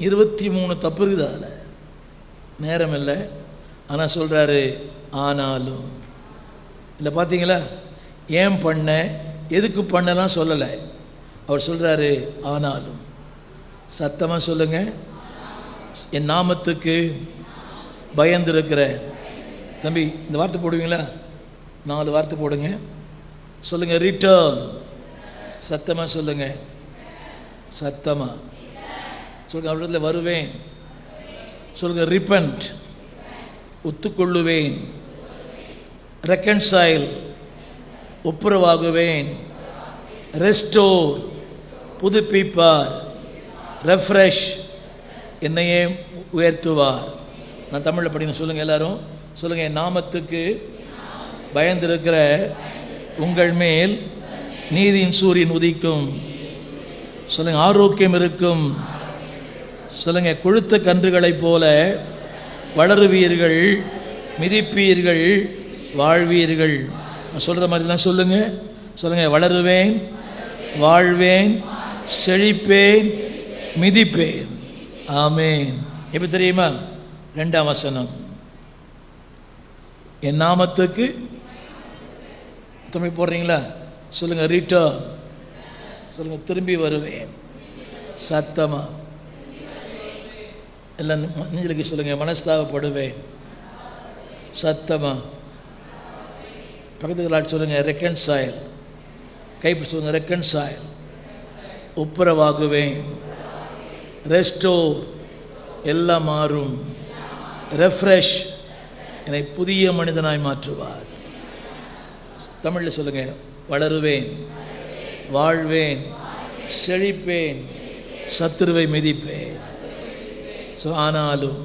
23 தப்பு இருக்குது அதில், நேரம் இல்லை. ஆனால் சொல்கிறாரு ஆனாலும். இல்லை பார்த்தீங்களா, ஏன் பண்ண எதுக்கு பண்ணலாம் சொல்லலை. அவர் சொல்கிறாரு ஆனாலும். சத்தமாக சொல்லுங்கள். என் நாமத்துக்கு பயந்திருக்கிற தம்பி, இந்த வார்த்தை போடுவீங்களா? 4 வார்த்தை போடுங்க. சொல்லுங்கள். ரிட்டர்ன். சத்தமாக சொல்லுங்கள். சத்தமாக சொல்லுங்கள். அவரிடத்தில் வருவேன். சொல்லுங்கள். ரிப்பன்ட், ஒத்துக்கொள்ளுவேன். ரெக்கன்சைல், ஒப்புரவாகுவேன். ரெஸ்டோர், புதுப்பிப்பார். ரெஃப்ரெஷ், என்னையே உயர்த்துவார். நான் தமிழில் படிக்கணும். சொல்லுங்கள் எல்லாரும். சொல்லுங்கள். என் நாமத்துக்கு பயந்திருக்கிற உங்கள் மேல் நீதியின் சூரியன் உதிக்கும். சொல்லுங்கள். ஆரோக்கியம் இருக்கும். சொல்லுங்கள். கொழுத்த கன்றுகளைப் போல வளருவீர்கள், மிதிப்பீர்கள், வாழ்வீர்கள். நான் சொல்கிற மாதிரிலாம் சொல்லுங்கள். சொல்லுங்கள். வளருவேன், வாழ்வேன், செழிப்பேன், மிதிப்பேன். ஆமேன். எப்படி தெரியுமா? 2ஆம் வசனம். என் நாமத்துக்கு தமிழ் போடுறீங்களா? சொல்லுங்கள். ரிட்டர்ன். சொல்லுங்கள். திரும்பி வருவேன். சத்தமா எல்லாம் நெஞ்சிலுக்கு சொல்லுங்கள். மனஸ்தாபப்படுவேன். சத்தமா பக்கத்துக்கு சொல்லுங்கள். ரெக்கன்சைல். கைப்பிடி சொல்லுங்கள். ரெக்கன்சைல். ஒப்புரவாகுவேன். ரெஸ்டோர், எல்லாம் மாறும். ரெஃப்ரெஷ், என்னை புதிய மனிதனாய் மாற்றுவார். தமிழில் சொல்லுங்கள். வளருவேன், வாழ்வேன், செழிப்பேன், சத்துருவை மிதிப்பேன். ஆனாலும்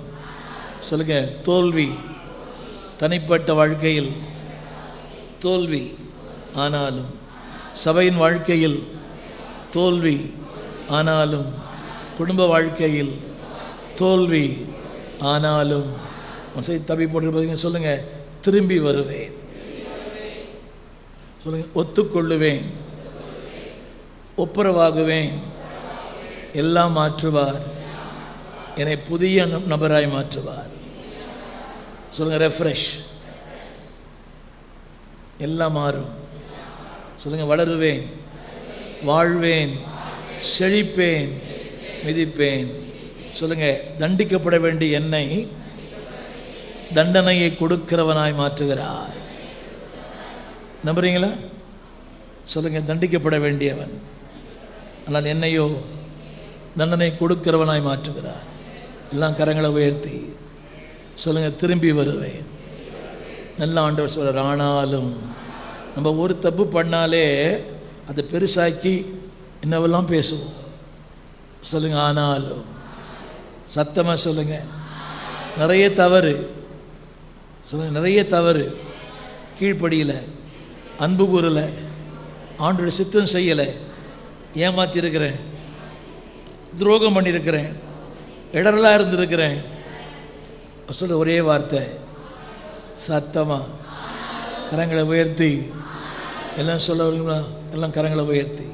சொல்லுங்கள். தோல்வி, தனிப்பட்ட வாழ்க்கையில் தோல்வி, ஆனாலும் சபையின் வாழ்க்கையில் தோல்வி, ஆனாலும் குடும்ப வாழ்க்கையில் தோல்வி, ஆனாலும் தப்பி போட்டு சொல்லுங்கள். திரும்பி வருவேன். சொல்லுங்கள். ஒத்துக்கொள்ளுவேன், ஒப்புரவாகுவேன், எல்லாம் மாற்றுவார், என்னை புதிய நபராய் மாற்றுவார். சொல்லுங்கள். ரெஃப்ரெஷ், எல்லாம் மாறும். சொல்லுங்கள். வளருவேன், வாழ்வேன், செழிப்பேன், மிதிப்பேன். சொல்லுங்கள். தண்டிக்கப்பட வேண்டிய என்னை தண்டனையை கொடுக்கிறவனாய் மாற்றுகிறார். நம்புறீங்களா? சொல்லுங்கள். தண்டிக்கப்பட வேண்டியவன், ஆனால் என்னையோ தண்டனை கொடுக்கிறவனாய் மாற்றுகிறார். எல்லாம் கரங்களை உயர்த்தி சொல்லுங்கள். திரும்பி வருவேன். நல்ல ஆண்டவர் சொல்கிறார். ஆனாலும் நம்ம ஒரு தப்பு பண்ணாலே அதை பெருசாக்கி என்னவெல்லாம் பேசுவோம். சொல்லுங்கள். ஆனாலும் சத்தமாக சொல்லுங்கள். நிறைய தவறு. சொல்லுங்கள். நிறைய தவறு. கீழ்ப்படியில், அன்பு கூறலை, ஆண்டோட சித்தம் செய்யலை, ஏமாற்றிருக்கிறேன், துரோகம் பண்ணியிருக்கிறேன், இடரெல்லாம் இருந்திருக்கிறேன். சொல்ல ஒரே வார்த்தை, சத்தமா கரங்களை உயர்த்தி எல்லாம் சொல்ல முடியுமா? எல்லாம் கரங்களை உயர்த்தி